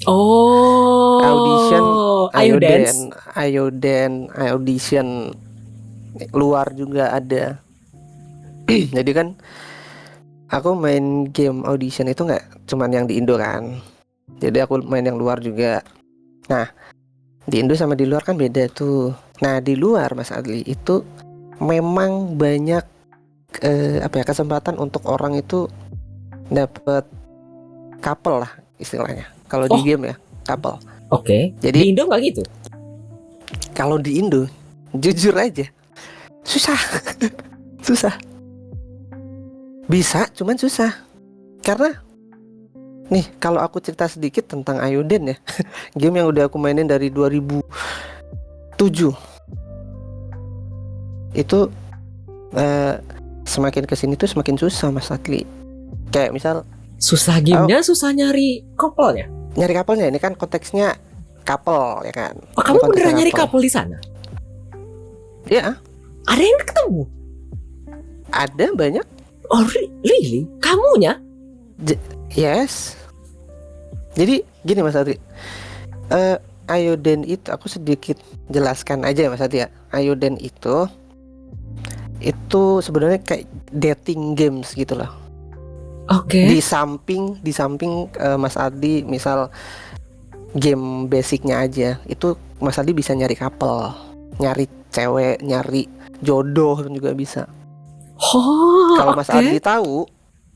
Oh. Audition, Ayo dance. audition luar juga ada. Jadi kan aku main game audition itu nggak cuman yang di Indo kan. Jadi aku main yang luar juga. Nah, di Indo sama di luar kan beda tuh. Nah, di luar Mas Adli itu memang banyak kesempatan untuk orang itu dapat couple lah istilahnya. Kalau di game ya, couple. Oke. Jadi Di Indo nggak gitu? kalau di Indo, jujur aja, susah. Susah. Bisa, cuman susah. Karena nih, kalau aku cerita sedikit tentang Ayoden ya. Game yang udah aku mainin dari 2007. Itu semakin kesini tuh semakin susah Mas Atli. Kayak misal Susah gamenya, susah nyari couple-nya. nyari couple-nya, ini kan konteksnya couple ya kan. Oh, kamu Ini konteksnya beneran nyari couple di sana? Iya, Ada yang ketemu? ada banyak. Oh, really? Kamunya? Yes. Jadi gini Mas Adri, Ayoden itu aku sedikit jelaskan aja ya Mas Adri ya. Ayoden itu sebenarnya kayak dating games gitu loh. Oke. Di samping Mas Adi misal game basicnya aja, itu Mas Adi bisa nyari couple, nyari cewek, nyari jodoh juga bisa. Oh, Kalau Mas oke. Adi tahu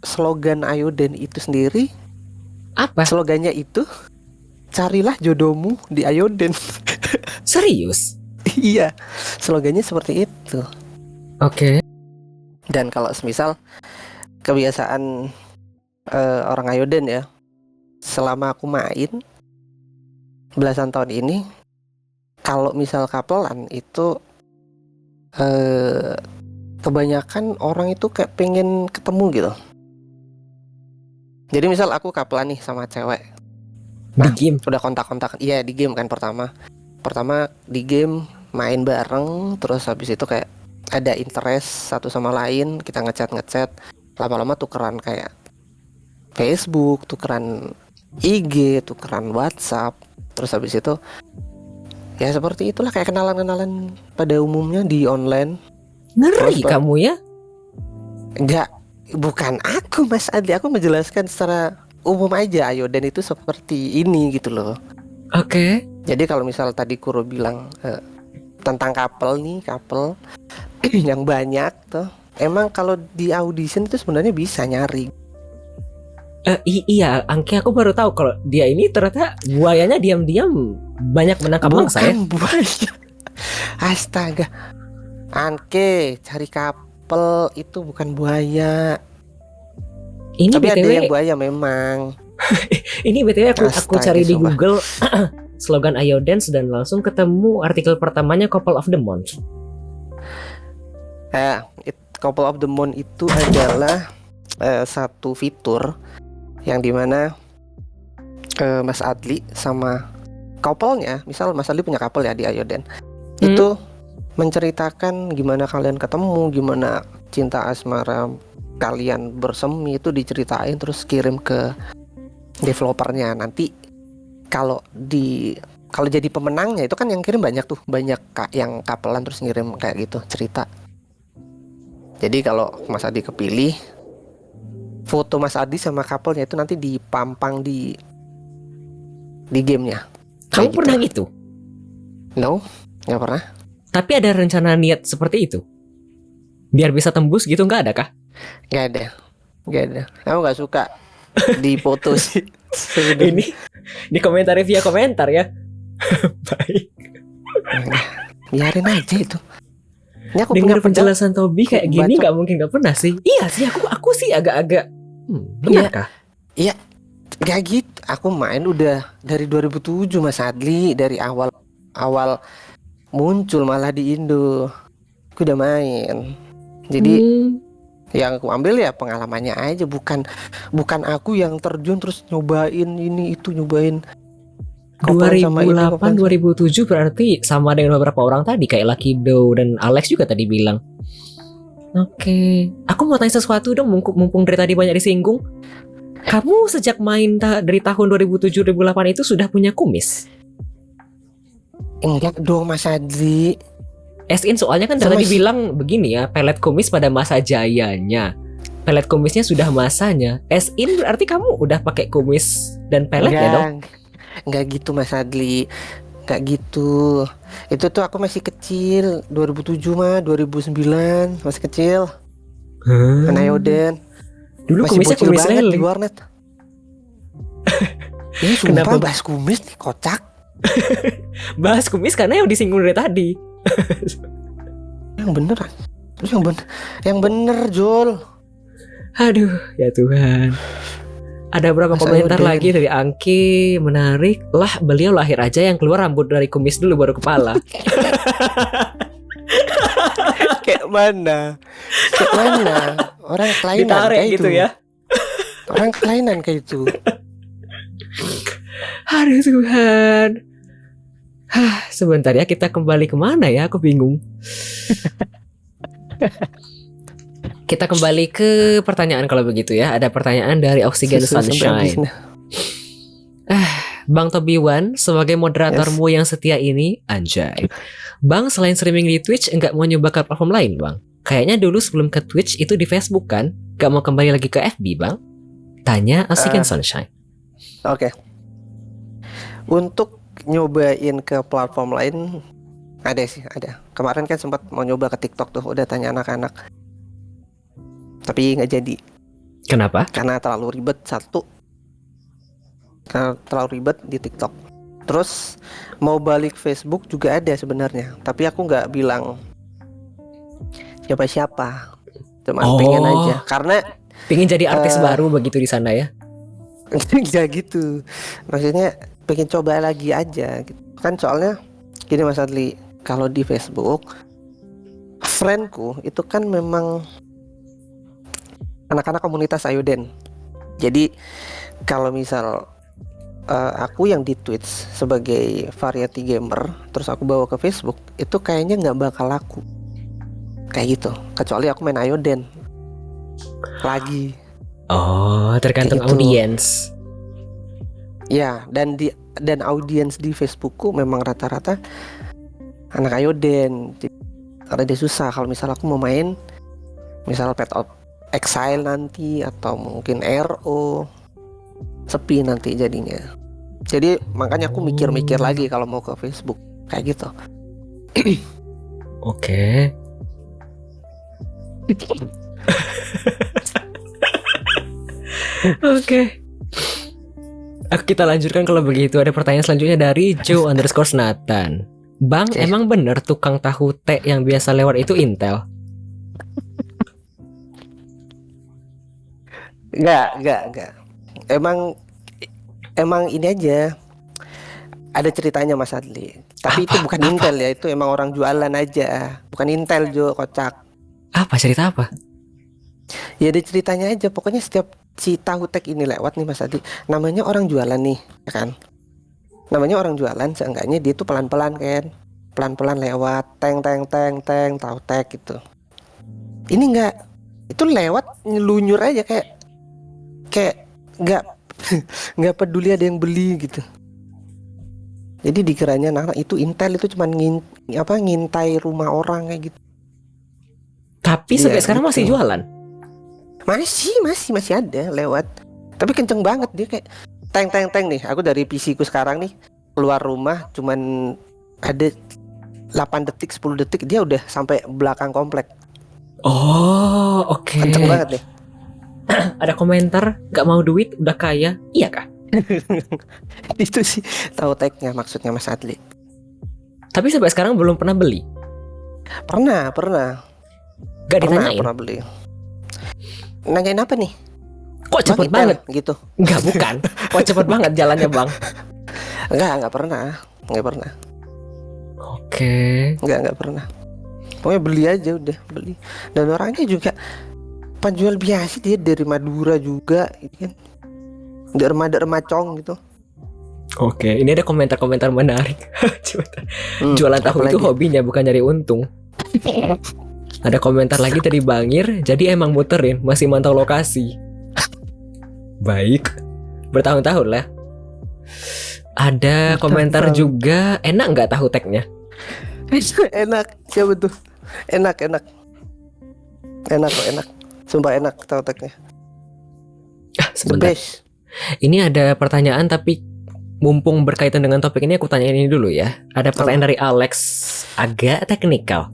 slogan Ayoden itu sendiri, Apa? slogannya itu carilah jodohmu di Ayoden. Serius? Iya, slogannya seperti itu. Oke. Dan kalau semisal kebiasaan orang Ayoden ya, selama aku main belasan tahun ini, kalau misal kapelan itu kebanyakan orang itu kayak pengen ketemu gitu. Jadi misal aku kapelan nih sama cewek, Di game. udah kontak-kontak, iya di game kan pertama di game main bareng, terus habis itu kayak ada interest satu sama lain, kita ngechat, lama-lama tukeran kayak Facebook, tukeran IG, tukeran WhatsApp, terus habis itu ya seperti itulah kayak kenalan-kenalan pada umumnya di online. Ngeri Terus, kamu ya? Enggak, bukan aku Mas Adi, aku menjelaskan secara umum aja Ayoden itu seperti ini gitu loh. Oke. Jadi kalau misal tadi Kuro bilang tentang couple yang banyak tuh, emang kalau di audition itu sebenarnya bisa nyari. Iya, Angke, aku baru tahu kalau dia ini ternyata buayanya diam-diam banyak menangkap mangsa ya. Bukan buaya. Astaga, Anke cari couple itu bukan buaya. Ini Tapi ada BTW, yang buaya memang. ini BTW aku Astaga, cari di sumpah. Google slogan Ayodance dan langsung ketemu artikel pertamanya Couple of the Month. Couple of the Month itu adalah satu fitur yang dimana Mas Adli sama couple-nya, misal Mas Adli punya couple ya di Ayoden, itu menceritakan gimana kalian ketemu, gimana cinta asmara kalian bersemi, itu diceritain terus kirim ke developernya. Nanti kalau jadi pemenangnya itu kan yang kirim banyak tuh, banyak yang couplean terus ngirim kayak gitu cerita. Jadi kalau Mas Adi kepilih, foto Mas Adi sama couple-nya itu nanti dipampang di gamenya. Kamu Kayak pernah gitu. gitu? No, nggak pernah. Tapi ada rencana niat seperti itu? Biar bisa tembus gitu, nggak ada kah? Nggak ada. Aku nggak suka dipoto sih. Ini dikomentari via komentar ya. Baik. Biarin aja itu. Ini aku Dengar punya penjelasan Tobi kayak gini bacot. nggak mungkin nggak pernah sih. Iya sih, aku sih agak-agak benar kah? Gak gitu. Aku main udah dari 2007 Mas Adli, dari awal muncul malah di Indo. Aku udah main. Jadi Yang aku ambil ya pengalamannya aja, bukan aku yang terjun terus nyobain ini itu, nyobain Kopan sama ini, 2008 Kopan. 2007 berarti sama dengan beberapa orang tadi kayak Lucky Do dan Alex juga tadi bilang. Oke, aku mau tanya sesuatu dong, mumpung dari tadi banyak disinggung. Kamu sejak main dari tahun 2007-2008 itu sudah punya kumis? Enggak dong Mas Adli. As-in soalnya kan Sama tadi bilang begini ya, pelet kumis pada masa jayanya. Pelet kumisnya sudah masanya. As-in berarti kamu udah pakai kumis dan pelet ya dong? Enggak gitu Mas Adli. Enggak gitu. Itu tuh aku masih kecil, 2007 mah, 2009 masih kecil. Anayoden. Dulu Masih kumisnya bocil kumis banget lele. di warnet. Ini Kenapa? sumpah bahas kumis nih kocak. Bahas kumis karena yang disinggung dari tadi. Yang bener. Terus yang bener Jol. Aduh, ya Tuhan. Ada berapa Mas komentar Ayuden. lagi dari Angki? Menarik lah, beliau lahir aja yang keluar rambut dari kumis dulu baru kepala. Kayak mana? Kayak mana? Orang kelainan Ditarik kayak gitu itu. ya. Orang kelainan kayak itu. Aduh Tuhan. Sebentar ya, kita kembali kemana ya? Aku bingung. Kita kembali ke pertanyaan kalau begitu ya. Ada pertanyaan dari Oxygen Susu sampai habis Sunshine. nih. Bang Tobi Wan, sebagai moderatormu yang setia ini, anjay. Bang, selain streaming di Twitch, enggak mau nyoba ke platform lain, Bang? Kayaknya dulu sebelum ke Twitch itu di Facebook kan? Gak mau kembali lagi ke FB, Bang? Tanya Oxygen Sunshine. Oke. Untuk nyobain ke platform lain ada sih, ada. Kemarin kan sempat mau nyoba ke TikTok tuh, udah tanya anak-anak. Tapi nggak jadi Kenapa? karena terlalu ribet satu. Karena terlalu ribet di TikTok. Terus mau balik Facebook juga ada sebenarnya, tapi aku nggak bilang siapa-siapa. Cuma pengen aja karena Pengen jadi artis baru begitu di sana ya? ya gitu. Maksudnya pengen coba lagi aja gitu. Kan soalnya gini Mas Adli, kalau di Facebook friendku itu kan memang anak-anak komunitas Ayuden. Jadi kalau misal aku yang di Twitch sebagai variety gamer terus aku bawa ke Facebook, itu kayaknya nggak bakal laku kayak gitu, kecuali aku main Ayuden lagi. Oh, tergantung Kayak gitu. audiens. Ya, dan audiens di Facebookku memang rata-rata anak Ayuden. Karena dia susah kalau misal aku mau main misal Path of Exile nanti atau mungkin RO, sepi nanti jadinya. Jadi makanya aku mikir-mikir lagi kalau mau ke Facebook kayak gitu. Oke. Oke. Kita lanjutkan kalau begitu. Ada pertanyaan selanjutnya dari Joe_Nathan. Bang, Oke. emang bener tukang tahu teh yang biasa lewat itu Intel? Enggak. Emang ini aja. Ada ceritanya Mas Adli. Tapi itu bukan Intel ya, itu emang orang jualan aja. Bukan Intel Jo, kocak. Apa cerita apa? Ya ada ceritanya aja. Pokoknya setiap si tahu tek ini lewat nih Mas Adli, namanya orang jualan nih, ya kan? Namanya orang jualan, seenggaknya dia tuh pelan-pelan kan. Pelan-pelan lewat, teng tahu tek gitu. Ini enggak. Itu lewat nyelunyur aja kayak nggak peduli ada yang beli gitu. Jadi dikiranya nah itu Intel, itu cuman ngintai rumah orang kayak gitu. Tapi Iya, sampai sekarang masih gitu. jualan. Masih ada lewat. Tapi kenceng banget dia kayak teng nih. Aku dari PC ku sekarang nih keluar rumah cuman ada 8 detik 10 detik dia udah sampai belakang komplek. Oh, oke. Kenceng banget deh. Ada komentar, gak mau duit, udah kaya. Iya kah? Itu sih tahu teknya maksudnya Mas Adli. Tapi sampai sekarang belum pernah beli. Pernah Gak ditanyain. pernah beli. Nanyain apa nih? Kok cepet Bang, banget? Intel, gitu. Enggak, bukan. Kok cepet banget jalannya, Bang? Enggak pernah. Oke. Enggak pernah. Pokoknya beli aja udah, beli. Dan orangnya juga Penjual biasa, dia dari Madura juga gitu kan. Derma cong gitu. Oke, ini ada komentar-komentar menarik. Coba. Jualan tahu apalagi? itu hobinya, bukan nyari untung. Ada komentar lagi dari Bangir, jadi emang muterin, masih mantau lokasi. Baik, bertahun-tahun lah. Ada komentar juga, enak nggak tahu teknya? Enak, siapa tuh? Enak. Enak kok, enak. Sumpah enak tahu teknya. The Sebentar. best. Ini ada pertanyaan tapi mumpung berkaitan dengan topik ini aku tanya ini dulu ya. Ada pertanyaan dari Alex, agak teknikal.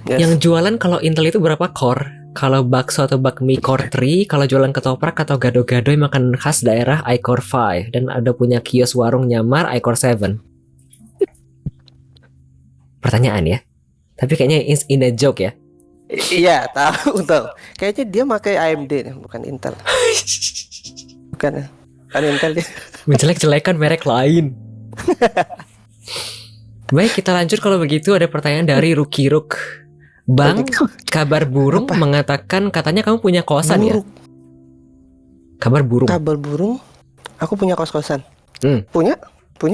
Yes. Yang jualan kalau Intel itu berapa core? Kalau bakso atau bakmi core 3, kalau jualan ketoprak atau gado-gado yang makan khas daerah iCore 5 dan ada punya kios warung nyamar iCore 7. Pertanyaan ya. Tapi kayaknya in a joke ya. Iya, tahu. Kayaknya dia pakai AMD nih, bukan Intel. Bukan Intel dia. Menjelek-jelekan merek lain. Baik, kita lanjut kalau begitu. Ada pertanyaan dari Ruki Ruk. Bang, kabar burung mengatakan katanya kamu punya kosan ya? Kabar burung. Kabar burung. Aku punya kos-kosan. Punya?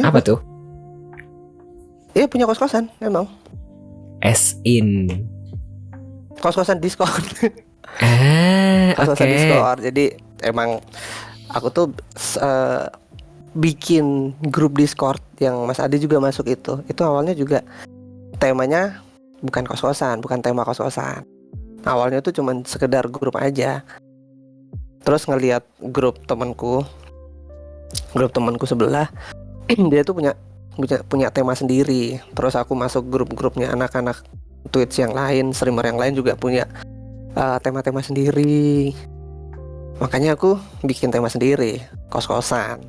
Apa tuh? Iya, punya kos-kosan memang. As in. Kos-kosan Discord. Oke. Kos-kosan Discord. Jadi emang aku tuh bikin grup Discord yang Mas Adi juga masuk itu. Itu awalnya juga temanya bukan kos-kosan, bukan tema kos-kosan. Awalnya tuh cuman sekedar grup aja. Terus ngelihat grup temanku sebelah, dia tuh punya tema sendiri. Terus aku masuk grup-grupnya anak-anak Twitch yang lain, streamer yang lain juga punya tema-tema sendiri. Makanya aku bikin tema sendiri, kos-kosan.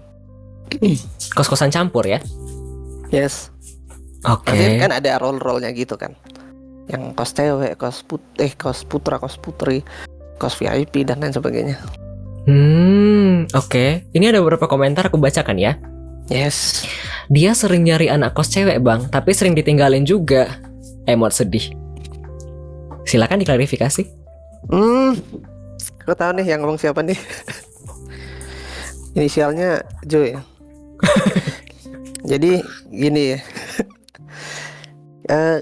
Kos-kosan campur ya? Yes. Oke. Nanti kan ada role-role-nya gitu kan. Yang kos cewek, kos putra, kos putri, kos VIP dan lain sebagainya. Oke. Ini ada beberapa komentar aku bacakan ya. Yes. Dia sering nyari anak kos cewek bang, tapi sering ditinggalin juga. Emot sedih. Silakan diklarifikasi. Aku tahu nih yang ngomong siapa nih. Inisialnya Joy. Jadi gini ya.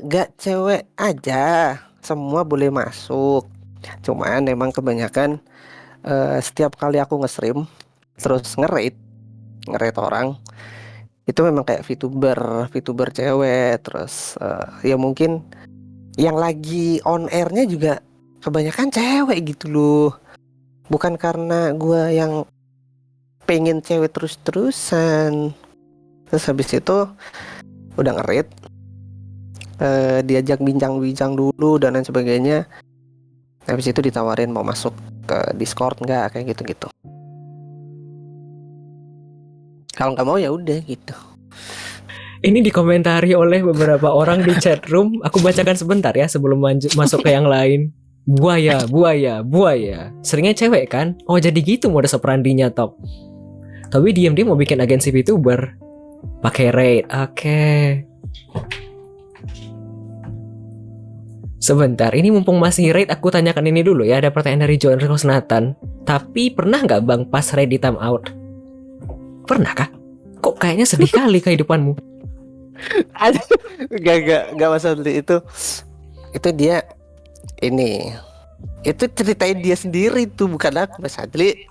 Gak cewek aja, semua boleh masuk. Cuman emang kebanyakan setiap kali aku nge-stream terus nge-rate orang, itu memang kayak VTuber cewek. Terus ya mungkin yang lagi on airnya juga kebanyakan cewek gitu loh. Bukan karena gua yang pengen cewek terus-terusan. Terus habis itu udah nge-rate, diajak bincang-bincang dulu dan lain sebagainya. Habis itu ditawarin mau masuk ke Discord nggak, kayak gitu-gitu. Kalau nggak mau ya udah gitu. Ini dikomentari oleh beberapa orang di chat room. Aku bacakan sebentar ya sebelum masuk ke yang lain. Buaya. Seringnya cewek kan? Oh jadi gitu modus operandinya top. Tapi diam-diam mau bikin agensi VTuber. Pakai raid. Oke. Sebentar, ini mumpung masih raid aku tanyakan ini dulu ya. Ada pertanyaan dari John Rosnatan. Tapi pernah nggak bang pas raid di time out? Pernah kah? Kok kayaknya sedih kali kehidupanmu? Gak masalah itu. Itu dia ini. Itu ceritain dia sendiri tuh, bukan aku, Mas Adli.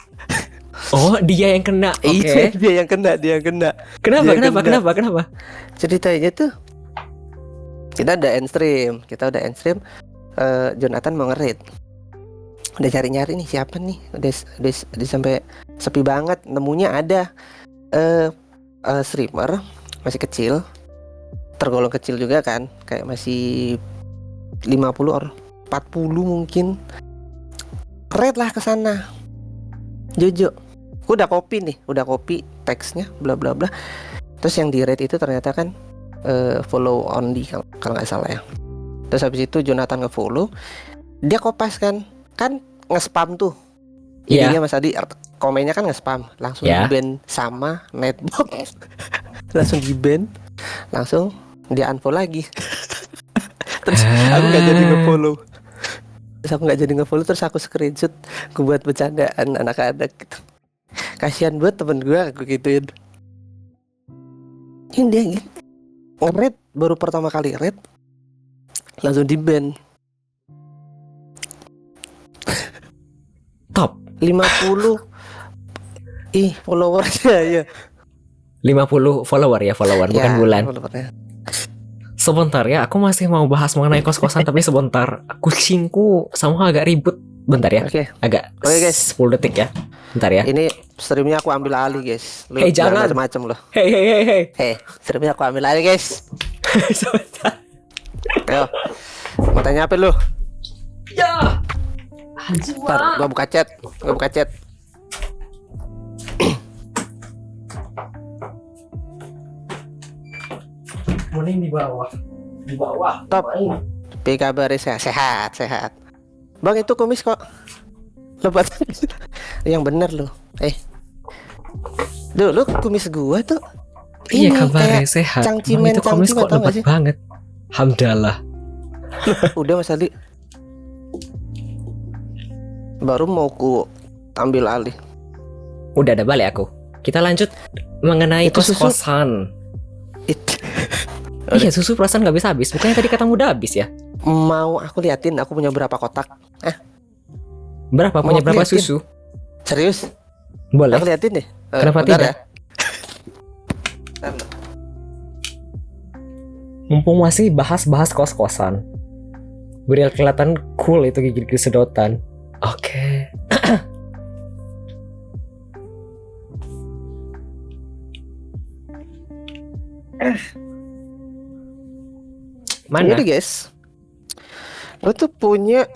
Oh, dia yang kena. Oke. Iya, dia yang kena. Kenapa? Ceritanya tuh kita udah end stream. Jonathan mau nge-raid. Udah cari-nyari nih siapa nih. Udah sampai sepi banget. Nemunya ada streamer masih kecil, tergolong kecil juga kan, kayak masih 50 or 40 mungkin. Raid lah ke sana. Jojo. Udah copy teksnya bla bla bla. Terus yang di raid itu ternyata kan follow only kalau nggak salah ya. Terus habis itu Jonathan nge-follow, dia kopas kan nge-spam tuh. Iya. Ininya Mas Adi, komennya kan nge-spam, langsung di-ban sama Netbox. Langsung di-ban, langsung dia unfollow lagi. Terus aku nggak jadi nge-follow. Terus aku nggak jadi nge-follow, terus aku screenshot, aku buat bercandaan anak-anak gitu. Kasihan buat temen gue, aku gituin. Ini dia gitu. Nge-raid, baru pertama kali raid langsung di-ban. Top 50 followernya ya. 50 follower ya, follower bukan Ya, bulan. followernya. Sebentar ya, aku masih mau bahas mengenai kos-kosan tapi sebentar. Kucingku sama agak ribut. Bentar ya. Oke. Agak Oke, guys. 10 detik ya. Bentar ya. Ini streamnya aku ambil alih guys. Lu Hey, jangan. macam-macam loh. Hey. Streamnya aku ambil alih guys. Sebentar. Ayo. Mau tanya apa lu? Ya. Ntar gua buka chat. Mending di bawah. Di bawah. Top. Tapi kabarnya sehat. Bang itu kumis kok lebat. Yang bener lu. Dulu kumis gua tuh. Iya ini kabarnya kayak sehat. cangcimen, Bang, itu komis cangcimen, kok tau gak lebat sih? banget. Hamdalah. Udah Mas Ali. Baru mau ku ambil alih. Udah ada balik aku. Kita lanjut mengenai Itu susu. kos-kosan. It- Iya susu perasaan nggak bisa habis. Bukannya tadi katamu udah habis ya? Mau aku liatin aku punya berapa kotak? Berapa? Mau Punya aku berapa liatin? susu? Serius? Boleh. Aku liatin deh. Kenapa Bentar tidak? ya. Bentar loh. Mumpung masih bahas-bahas kos-kosan. Biar kelihatan cool itu gigi sedotan. Oke. Mana? Jadi guys, gue tuh punya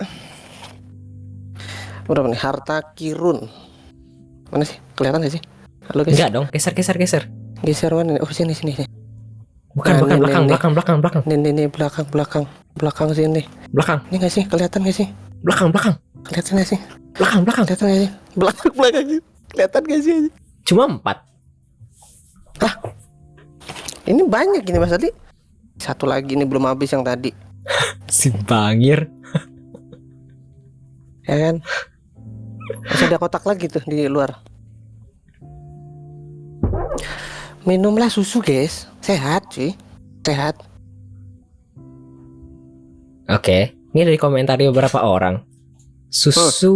berapa nih? Harta kirun. Mana sih? Kelihatan gak sih? Halo guys. Enggak dong, geser. Geser mana nih? Oh sini. Bukan, Nah, bukan, ini, belakang. Nih belakang sini. Belakang, Ini gak sih? Kelihatan gak sih? belakang. Kelihatan gak sih? Belakang. Kelihatan gak sih? Belakang sih. Kelihatan gak sih? Cuma 4. Ini banyak gini Mas Adi. Satu lagi ini belum habis yang tadi. Si bangir. Ya kan? Masih ada kotak lagi tuh di luar. Minumlah susu guys. Sehat cuy. Sehat. Oke, ini dari komentar beberapa orang. Susu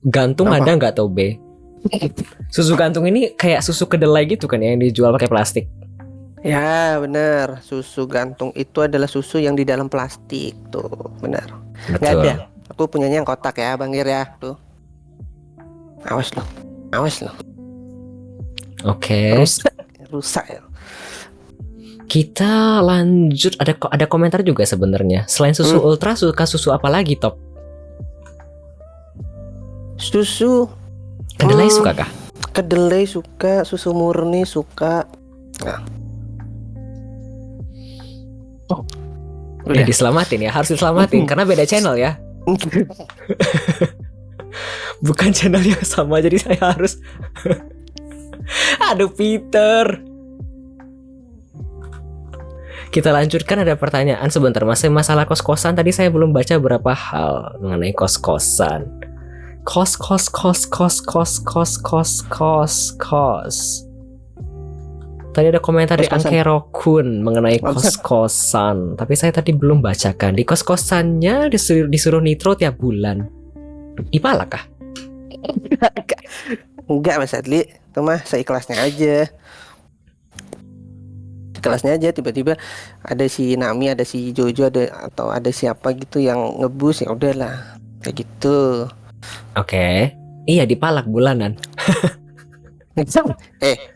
gantung Apa? ada nggak Tobe? Susu gantung ini kayak susu kedelai gitu kan ya, yang dijual pakai plastik. Ya benar. Susu gantung itu adalah susu yang di dalam plastik tuh. Benar. Nggak Betul. ada. Aku punyanya yang kotak ya Bang Gir ya. Tuh. Awas loh. Oke. Rusak ya. Kita lanjut, ada komentar juga sebenarnya. Selain susu ultra, suka susu apa lagi, Top? Susu Kedelai suka kah? kedelai suka, susu murni suka. Nah. Udah diselamatin ya, harus diselamatin karena beda channel ya. Bukan channel yang sama, jadi saya harus. Aduh Peter. Kita lanjutkan, ada pertanyaan sebentar. Masih masalah kos-kosan, tadi saya belum baca beberapa hal mengenai kos-kosan. Kos. Tadi ada komentar dari Kos-kosan. Angkero Kun mengenai Kos-kosan. kos-kosan. Tapi saya tadi belum bacakan. Di kos-kosannya disuruh nitro tiap bulan. Dipalak kah? Enggak Mas Adli, itu mah seikhlasnya aja. Kelasnya aja, tiba-tiba ada si Nami, ada si Jojo, atau ada siapa gitu yang ngebus, ya udahlah kayak gitu. Oke. Iya, dipalak bulanan.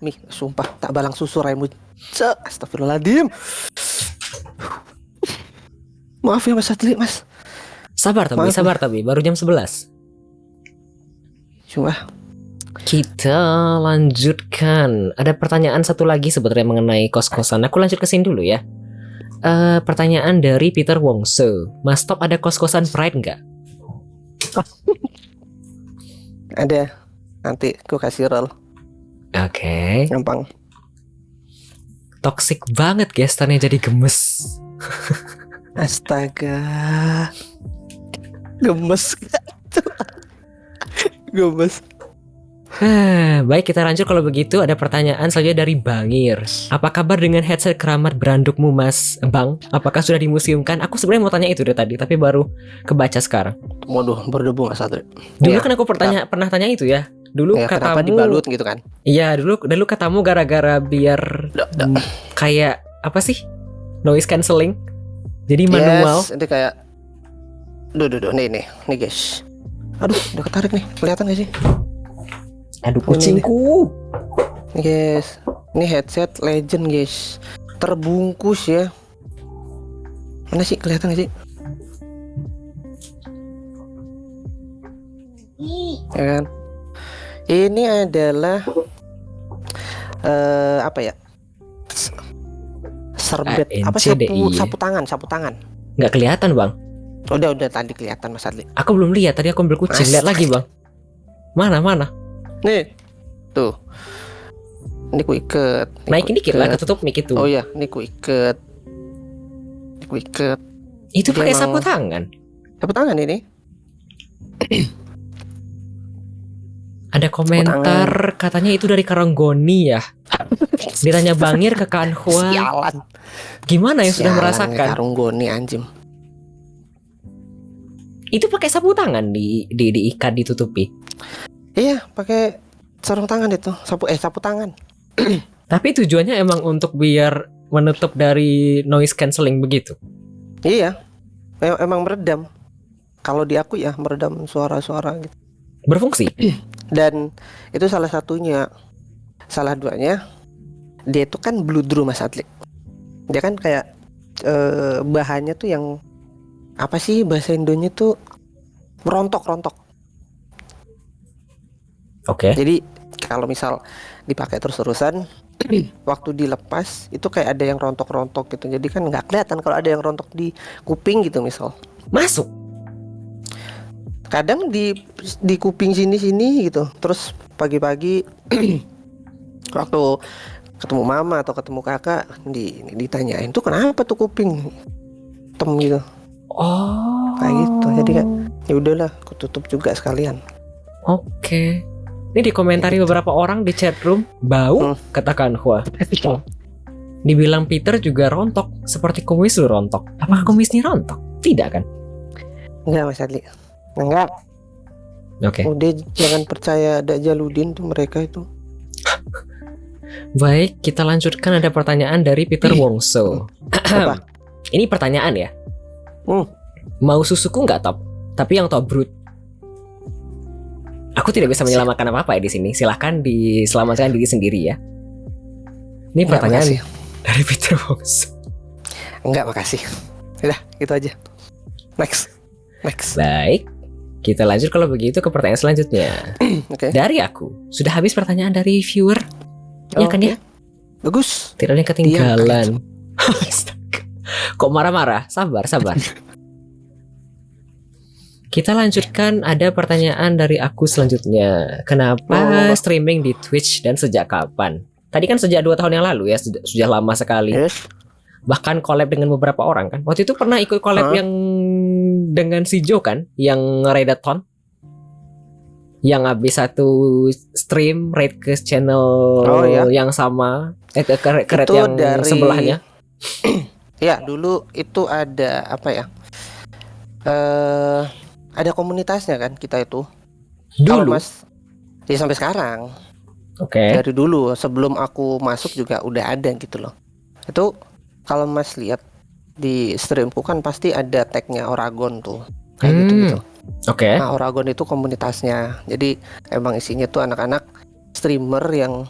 Mi, sumpah tak balang susu raimu. Astagfirullahaladzim. Maaf ya Mas Adli, Mas. Sabar tapi baru jam 11. Sumpah. Kita lanjutkan. Ada pertanyaan satu lagi sebenarnya mengenai kos-kosan. Aku lanjut ke sini dulu ya. Pertanyaan dari Peter Wongso. Mas Top, ada kos-kosan Pride nggak? Ada. Nanti aku kasih roll. Oke. Gampang. Toxic banget gesternya, jadi gemes. Astaga. Gemes. Gemes. Baik, kita lanjut kalau begitu. Ada pertanyaan selanjutnya dari Bangir. Apa kabar dengan headset keramat berandukmu, Mas Bang? Apakah sudah dimuseumkan? Aku sebenarnya mau tanya itu dari tadi, tapi baru kebaca sekarang. Waduh, berdebu Mas Satri. Dulu Iya. kan aku pernah tanya itu ya. Dulu Ya, kenapa katamu dibalut gitu kan? Iya, dulu katamu gara-gara biar kayak apa sih? Noise cancelling. Jadi manual. Yes, itu kayak duh, nih guys. Aduh, udah ketarik nih. Kelihatan gak sih? Aduh kucingku. Nih guys. Ini headset Legend guys. Terbungkus ya. Mana sih, kelihatan gak sih? Ya kan? Ini adalah apa ya? Serbet apa ANCDI. sapu tangan. Nggak kelihatan, Bang. Udah tadi kelihatan Mas Adli. Aku belum lihat. Tadi aku ambil kucing. Lihat lagi, Bang. Mana? Nih. Tuh. Ini ku iket. Naikin dikit lah, ketutup mic itu. Oh iya, ini ku iket. Itu Dia pakai emang- sapu tangan. Sapu tangan ini. Ada komentar katanya itu dari Karanggoni ya. Ditanya Bangir ke Kanhua. Sialan. Gimana yang sudah Sialan, merasakan? Karanggoni anjim. Itu pakai sapu tangan diikat ditutupi. Iya, pakai sarung tangan itu. Sapu tangan. Tapi tujuannya emang untuk biar menutup dari noise cancelling begitu. Iya. Emang meredam. Kalau di aku ya meredam suara-suara gitu. Berfungsi. Dan itu salah satunya. Salah duanya, dia itu kan bludru Mas Adli. Dia kan kayak bahannya tuh yang apa sih bahasa Indonya tuh rontok. Oke. Jadi kalau misal dipakai terus-terusan, waktu dilepas itu kayak ada yang rontok-rontok gitu. Jadi kan nggak kelihatan kalau ada yang rontok di kuping gitu misal. Masuk. Kadang di kuping sini gitu. Terus pagi-pagi waktu ketemu mama atau ketemu kakak ditanyain tuh kenapa tuh kuping hitam gitu. Oh. Kayak gitu. Jadi kan ya udahlah, aku tutup juga sekalian. Oke. Ini dikomentari beberapa orang di chat room. Bau, kata Kanhua. Dibilang Peter juga rontok, seperti kumis lu rontok. Apakah kumisnya rontok? Tidak kan? Enggak Mas Adli. Enggak. Oke. Udah jangan percaya ada Jaludin tuh mereka itu. Baik, kita lanjutkan. Ada pertanyaan dari Peter Wongso. Apa? Ini pertanyaan ya. Hmm. Mau susuku nggak top? Tapi yang top brute. Aku tidak bisa menyelamatkan apa-apa ya di sini. Silahkan diselamatkan diri sendiri ya. Ini Enggak, pertanyaan makasih. dari Peter Wongso. Enggak, makasih. Udah, gitu aja. Next. Baik, kita lanjut kalau begitu ke pertanyaan selanjutnya. Oke. Dari aku, sudah habis pertanyaan dari viewer. Ya kan ya? Bagus. Tidak ada yang ketinggalan. Astaga. Kok marah-marah? Sabar. Kita lanjutkan, ada pertanyaan dari aku selanjutnya. Kenapa streaming di Twitch dan sejak kapan? Tadi kan sejak 2 tahun yang lalu ya, sudah lama sekali. Yes. Bahkan collab dengan beberapa orang kan. Waktu itu pernah ikut collab yang dengan si Jo kan, yang Raidathon. Yang habis satu stream raid ke channel yang sama, ke raid yang dari sebelahnya. Ya, dulu itu ada apa ya? Ada komunitasnya kan kita itu. Kalau Dulu. Mas, ya sampai sekarang. Oke. Dari dulu sebelum aku masuk juga udah ada gitu loh. Itu kalau Mas lihat di streamku kan pasti ada tagnya Oragon tuh. Kayak gitu. Oke. Nah, Oragon itu komunitasnya. Jadi emang isinya tuh anak-anak streamer yang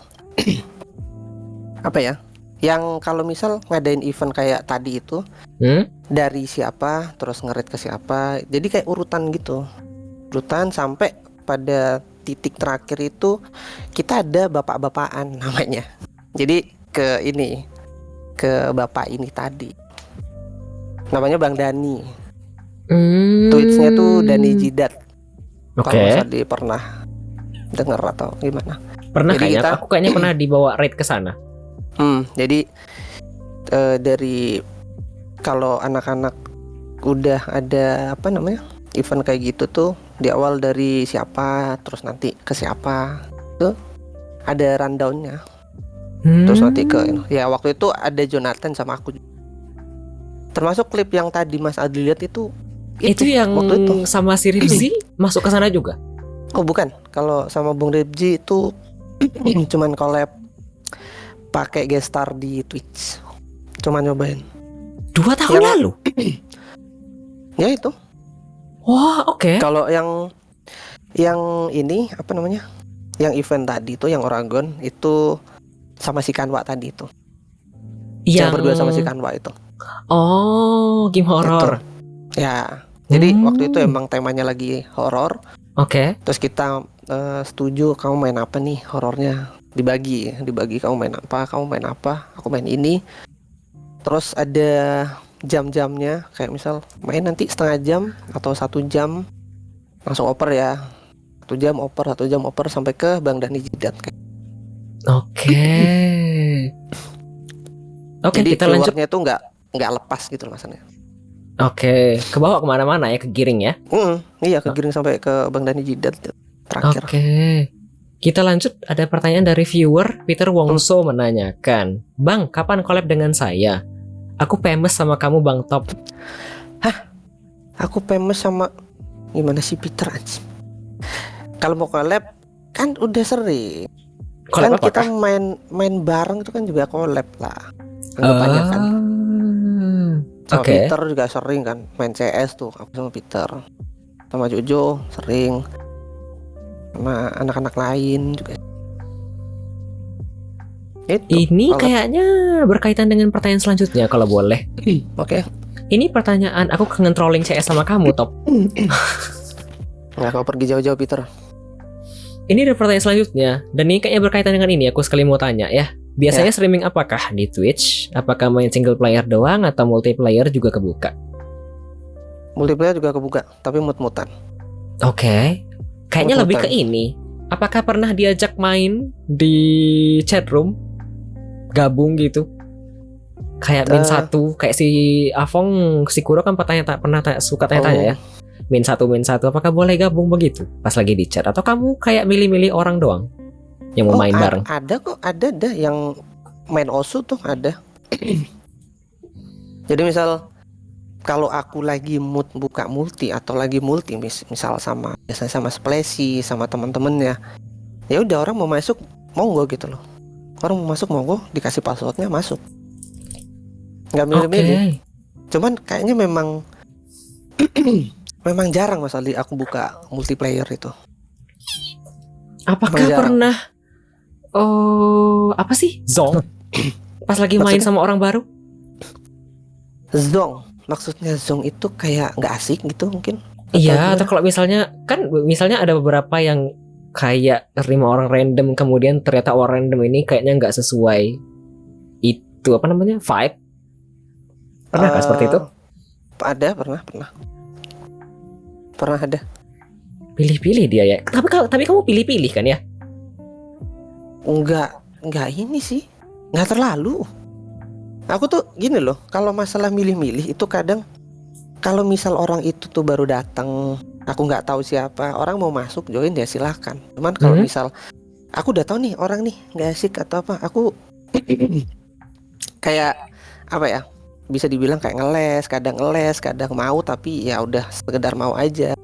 apa ya? Yang kalau misal ngadain event kayak tadi itu dari siapa terus nge-raid ke siapa. Jadi kayak urutan gitu. Urutan sampai pada titik terakhir itu kita ada bapak-bapakan namanya. Jadi ke bapak ini tadi. Namanya Bang Dani. Twitch-nya tuh Dani Jidat. Oke. Kalau Sadi pernah dengar atau gimana? Pernah Jadi kayaknya. Aku kayaknya pernah dibawa raid ke sana. Jadi dari kalau anak-anak udah ada apa namanya event kayak gitu tuh di awal dari siapa, terus nanti ke siapa, tuh ada rundownnya. Terus nanti ke, ya waktu itu ada Jonathan sama aku. Termasuk klip yang tadi Mas Adli lihat itu yang waktu itu. sama si Ripsi masuk ke sana juga. Oh bukan, kalau sama Bung Ripji itu cuman collab pakai guest star di Twitch. Cuman nyobain. 2 tahun lalu. Ya itu. Wah, oke. Kalau yang ini apa namanya? Yang event tadi itu yang Oragon itu sama si Kanwa tadi itu. Yang berdua sama si Kanwa itu. Oh, game horror. Ya. Jadi waktu itu emang temanya lagi horor. Oke. Terus kita setuju kamu main apa nih horornya. Dibagi kamu main apa, aku main ini. Terus ada jam-jamnya, kayak misal main nanti setengah jam atau 1 jam langsung oper ya. 1 jam oper sampai ke Bang Dani Jidat. Oke. Oke, jadi kita lanjut. keluarnya tuh nggak lepas gitu loh maksudnya. Oke, ke bawah kemana-mana ya, kegiring ya. Iya, kegiring sampai ke Bang Dani Jidat terakhir. Oke. Kita lanjut, ada pertanyaan dari viewer Peter Wongso menanyakan, Bang, kapan collab dengan saya? Aku famous sama kamu Bang Top. Hah? Aku famous sama gimana sih Peter anjing? Kalau mau collab kan udah sering. Collab Kan kita apakah? main bareng itu kan juga collab lah. Anggapannya kan. Sama Oke. Peter juga sering kan main CS tuh aku sama Peter. Sama Jojo sering. Sama anak-anak lain juga. Itu. Ini collab. kayaknya berkaitan dengan pertanyaan selanjutnya kalau boleh. Oke. Ini pertanyaan aku kangen trolling CS sama kamu, Top. Nggak kau pergi jauh-jauh Peter. Ini ada pertanyaan selanjutnya, dan ini kayaknya berkaitan dengan ini. Aku sekali mau tanya ya. Biasanya streaming apakah di Twitch? Apakah main single player doang atau multiplayer juga kebuka? Multiplayer juga kebuka, tapi mut-mutan. Oke. Kayaknya lebih ke Mut-mutan. ini. Apakah pernah diajak main di chatroom? Gabung gitu? Kayak min 1, kayak si Avong, si Kuro kan suka tanya-tanya ya. Min 1, apakah boleh gabung begitu pas lagi di chat? Atau kamu kayak milih-milih orang doang yang mau main bareng? Ada kok, ada dah yang main Osu tuh ada. Jadi misal kalau aku lagi mood buka multi atau lagi multi misal biasanya sama Splashy sama teman-temannya, ya udah orang mau masuk monggo gitu loh. Orang mau masuk monggo, dikasih passwordnya masuk. Nggak milih-milih. Oke. Cuman kayaknya memang memang jarang Mas Aldi aku buka multiplayer itu. Apakah Jarang. pernah apa sih? Zong? Pas lagi main Maksudnya? sama orang baru? Zong, maksudnya Zong itu kayak nggak asik gitu mungkin? Iya, atau Atau kalau misalnya ada beberapa yang kayak terima orang random, kemudian ternyata orang random ini kayaknya nggak sesuai itu apa namanya, vibe. Pernah nggak seperti itu? Ada, pernah ada. Pilih-pilih dia ya. Tapi kamu pilih-pilih kan ya? Enggak ini sih, nggak terlalu. Aku tuh gini loh, kalau masalah milih-milih itu kadang kalau misal orang itu tuh baru datang, aku nggak tahu siapa, orang mau masuk join ya silahkan. Cuman kalau misal aku udah tahu nih orang nih nggak asik atau apa, aku kayak apa ya? Bisa dibilang kayak ngeles, kadang mau tapi ya udah sekedar mau aja.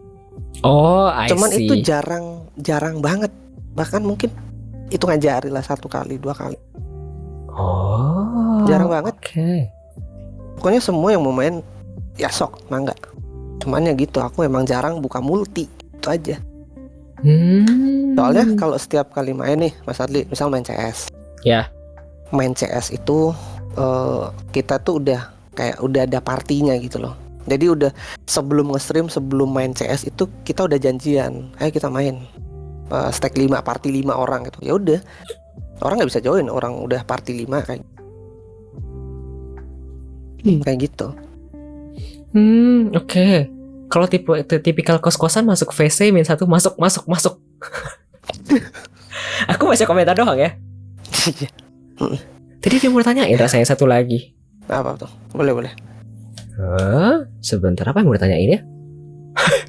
Oh, I Cuman see. itu jarang banget. Bahkan mungkin itu ngajari lah 1 kali 2 kali. Oh, Jarang banget. Oke. Pokoknya semua yang mau main ya sok, mangga. Cuman ya gitu, aku emang jarang buka multi. Itu aja. Soalnya kalau setiap kali main nih Mas Adli, misal main CS. Ya. Main CS itu kita tuh udah ada partinya gitu loh. Jadi udah sebelum nge-stream, sebelum main CS itu kita udah janjian, ayo kita main stack 5, party 5 orang gitu. Ya udah. Orang nggak bisa join, orang udah party 5 kayak gitu. Oke. Kalau tipikal kos-kosan masuk VC min 1 masuk. Aku baca komentar doang ya. Tadi dia mau tanyain rasanya satu lagi. Apa tuh? Boleh. Sebentar, apa yang mau ditanyain ya?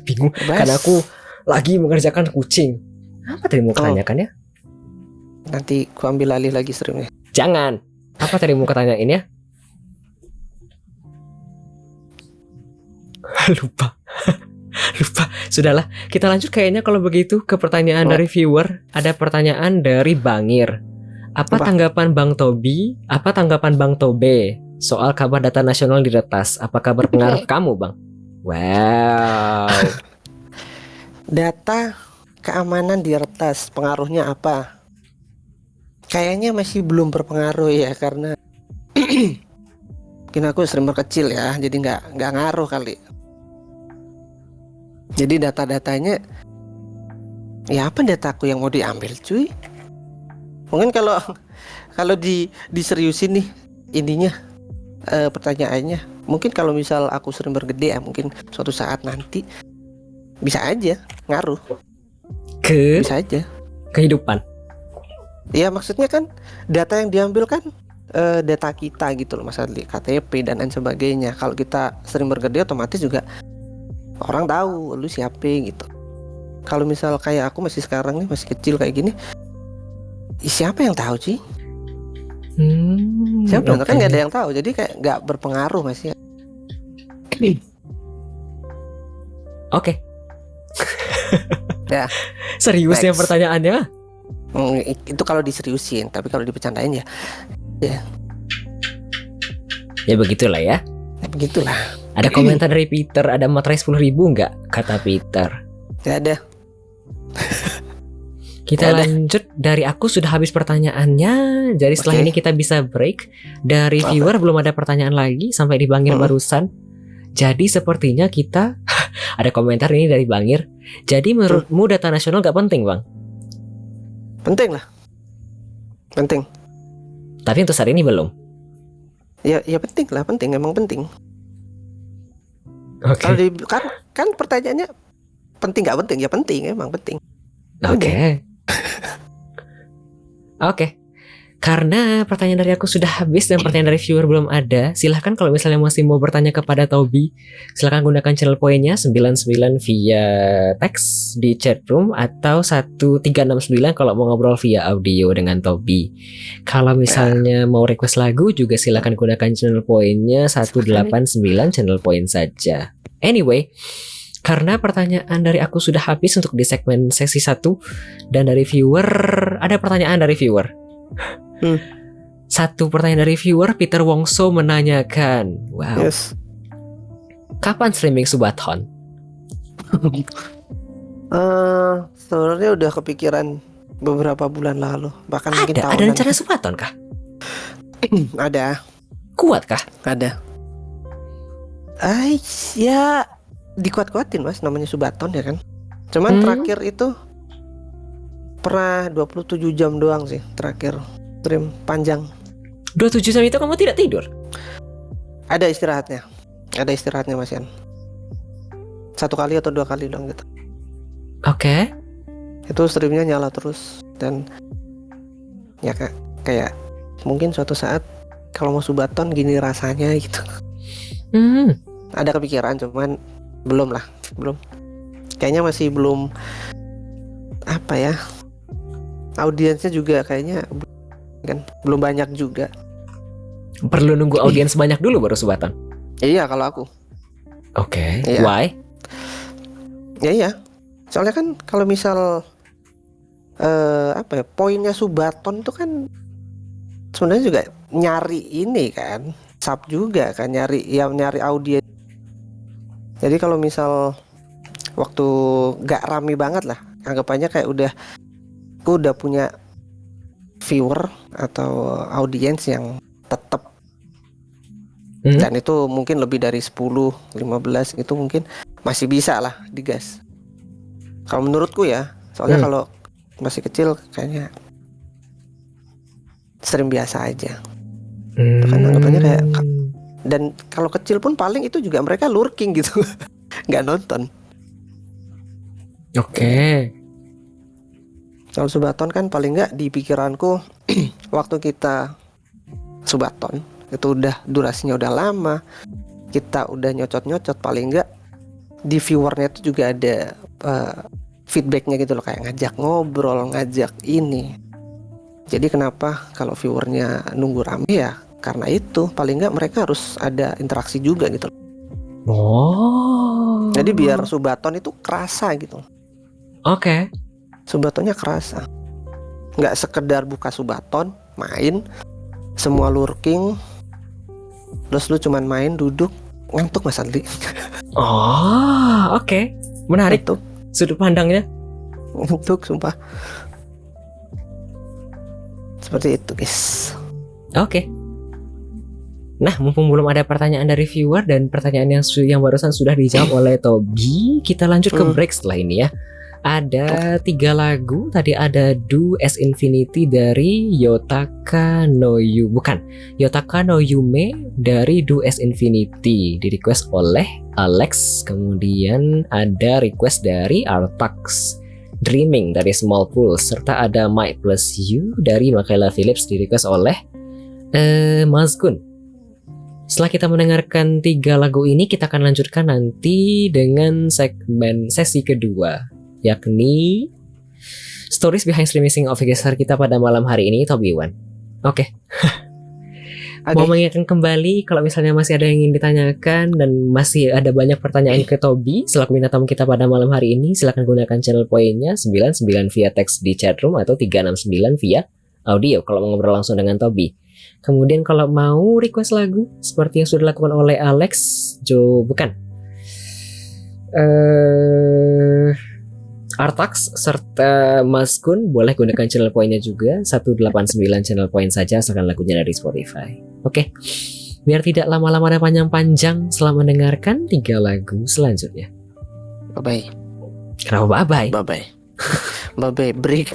Bingung Bebas. karena aku lagi mengerjakan kucing. Apa tadi mau Oh. tanyakan ya? Nanti ku ambil alih lagi streamnya. Jangan. Apa tadi mau tanyain ya? Lupa. Lupa. Sudahlah, kita lanjut kayaknya kalau begitu ke pertanyaan Oh. dari viewer. Ada pertanyaan dari Bangir. Apa Apa? tanggapan Bang Tobi? Apa tanggapan Bang Tobe soal kabar data nasional diretas? Apakah berpengaruh ke kamu, Bang? Wow. Data keamanan diretas, pengaruhnya apa? Kayaknya masih belum berpengaruh ya, karena mungkin aku streamer kecil ya, jadi nggak ngaruh kali. Jadi data-datanya, ya apa dataku yang mau diambil, cuy? Mungkin kalau diseriusin nih ininya, pertanyaannya, mungkin kalau misal aku streamer gede ya, mungkin suatu saat nanti bisa aja ngaruh, Ke bisa aja. kehidupan. Ya maksudnya kan data yang diambil kan data kita gitu loh, masalah KTP dan lain sebagainya. Kalau kita streamer gede otomatis juga orang tahu lu siapa gitu. Kalau misal kayak aku masih sekarang nih, masih kecil kayak gini, siapa yang tahu sih? Siapa? Oke. Kan nggak ada yang tahu, jadi kayak nggak berpengaruh Mas ya. Oke. Ya. Serius ya Next. pertanyaannya? Itu kalau diseriusin, tapi kalau dibercandain ya Ya begitulah ya. begitulah. Ada komentar dari Peter, ada materai 10.000 nggak? Kata Peter. Nggak ada. Kita Nggak ada. lanjut, dari aku sudah habis pertanyaannya. Jadi setelah Oke. ini kita bisa break. Dari Apa? viewer belum ada pertanyaan lagi sampai di Bangir barusan. Jadi sepertinya kita ada komentar ini dari Bangir. Jadi menurutmu data nasional nggak penting, Bang? Penting lah. Penting. Tapi untuk saat ini belum. Ya penting lah, penting, emang penting. Oke. Kalau di kan pertanyaannya penting nggak penting, ya penting, emang penting. Oke. Oke. Karena pertanyaan dari aku sudah habis dan pertanyaan dari viewer belum ada, silahkan kalau misalnya masih mau bertanya kepada Tobi, silahkan gunakan channel poinnya 99 via teks di chat room atau 1369 kalau mau ngobrol via audio dengan Tobi. Kalau misalnya mau request lagu juga silahkan gunakan channel poinnya 189 channel poin saja. Anyway, karena pertanyaan dari aku sudah habis untuk di segmen sesi 1 dan dari viewer, ada pertanyaan dari viewer. Satu pertanyaan dari viewer, Peter Wongso menanyakan, wow, Yes. kapan streaming Subathon? Sebenarnya udah kepikiran beberapa bulan lalu, bahkan mungkin Ada tahunan. rencana Subathon kah? Ada, Kuat kah? ada. Ya dikuat-kuatin Mas, namanya Subathon ya kan. Cuman terakhir itu pernah 27 jam doang sih terakhir stream panjang. 27 jam itu kamu tidak tidur? Ada istirahatnya Mas Yan. 1 kali atau 2 kali doang gitu. Oke. Itu streamnya nyala terus dan ya kayak mungkin suatu saat kalau mau Subathon gini rasanya gitu. Ada kepikiran cuman belum. Kayaknya masih belum, apa ya, audiensnya juga kayaknya kan belum banyak juga. Perlu nunggu audiens banyak dulu baru Subathon? Iya kalau aku. Oke. Iya. Why? Iya. Soalnya kan kalau misal apa ya, poinnya Subathon itu kan sebenarnya juga nyari ini kan, sub juga kan, nyari audiens. Jadi kalau misal waktu gak rame banget lah, anggapannya kayak aku udah punya viewer atau audiens yang tetap, dan itu mungkin lebih dari 10-15 itu mungkin masih bisa lah digas. Kalau menurutku ya, soalnya kalau masih kecil kayaknya stream biasa aja. Kan anggapannya kayak, dan kalau kecil pun paling itu juga mereka lurking gitu, nggak nonton. Oke. Kalau Subathon kan paling nggak di pikiranku waktu kita Subathon itu udah durasinya udah lama, kita udah nyocot paling nggak di viewernya itu juga ada feedbacknya gitu loh, kayak ngajak ngobrol, ngajak ini. Jadi kenapa kalau viewernya nunggu rame ya karena itu, paling nggak mereka harus ada interaksi juga gitu. Oh. Jadi biar Subaton itu kerasa gitu. Oke. Subatonnya kerasa. Nggak sekedar buka Subaton, main, semua lurking, terus lu cuman main, duduk, ngantuk Mas Adli. Oh, oke. Menarik Ngantuk, sudut pandangnya. ngantuk, sumpah. Seperti itu guys. Oke. Nah, mumpung belum ada pertanyaan dari viewer dan pertanyaan yang barusan sudah dijawab oleh Tobi, kita lanjut ke break setelah ini ya. Ada 3 lagu. Tadi ada Do As Infinity dari Yotaka no Yume dari Do As Infinity, di request oleh Alex. Kemudian ada request dari Artax, Dreaming dari Small Pool, serta ada Might Plus You dari Michaela Phillips, di request oleh Mas Kun. Setelah kita mendengarkan 3 lagu ini, kita akan lanjutkan nanti dengan segmen sesi kedua, yakni Stories Behind Streaming Officer kita pada malam hari ini, Tobi Wan. Oke. Mau mengingatkan kembali kalau misalnya masih ada yang ingin ditanyakan dan masih ada banyak pertanyaan ke Tobi selaku bintang tamu kita pada malam hari ini, silakan gunakan channel poinnya 99 via teks di chatroom atau 369 via audio kalau mau ngobrol langsung dengan Tobi. Kemudian kalau mau request lagu seperti yang sudah dilakukan oleh Alex, Artax serta Mas Kun, boleh gunakan channel poinnya juga 189 channel point saja asalkan lagunya dari Spotify. Oke. Biar tidak lama-lama dan panjang-panjang selama mendengarkan 3 lagu selanjutnya. Bye bye. Kenapa bye bye? Bye bye. Bye bye break.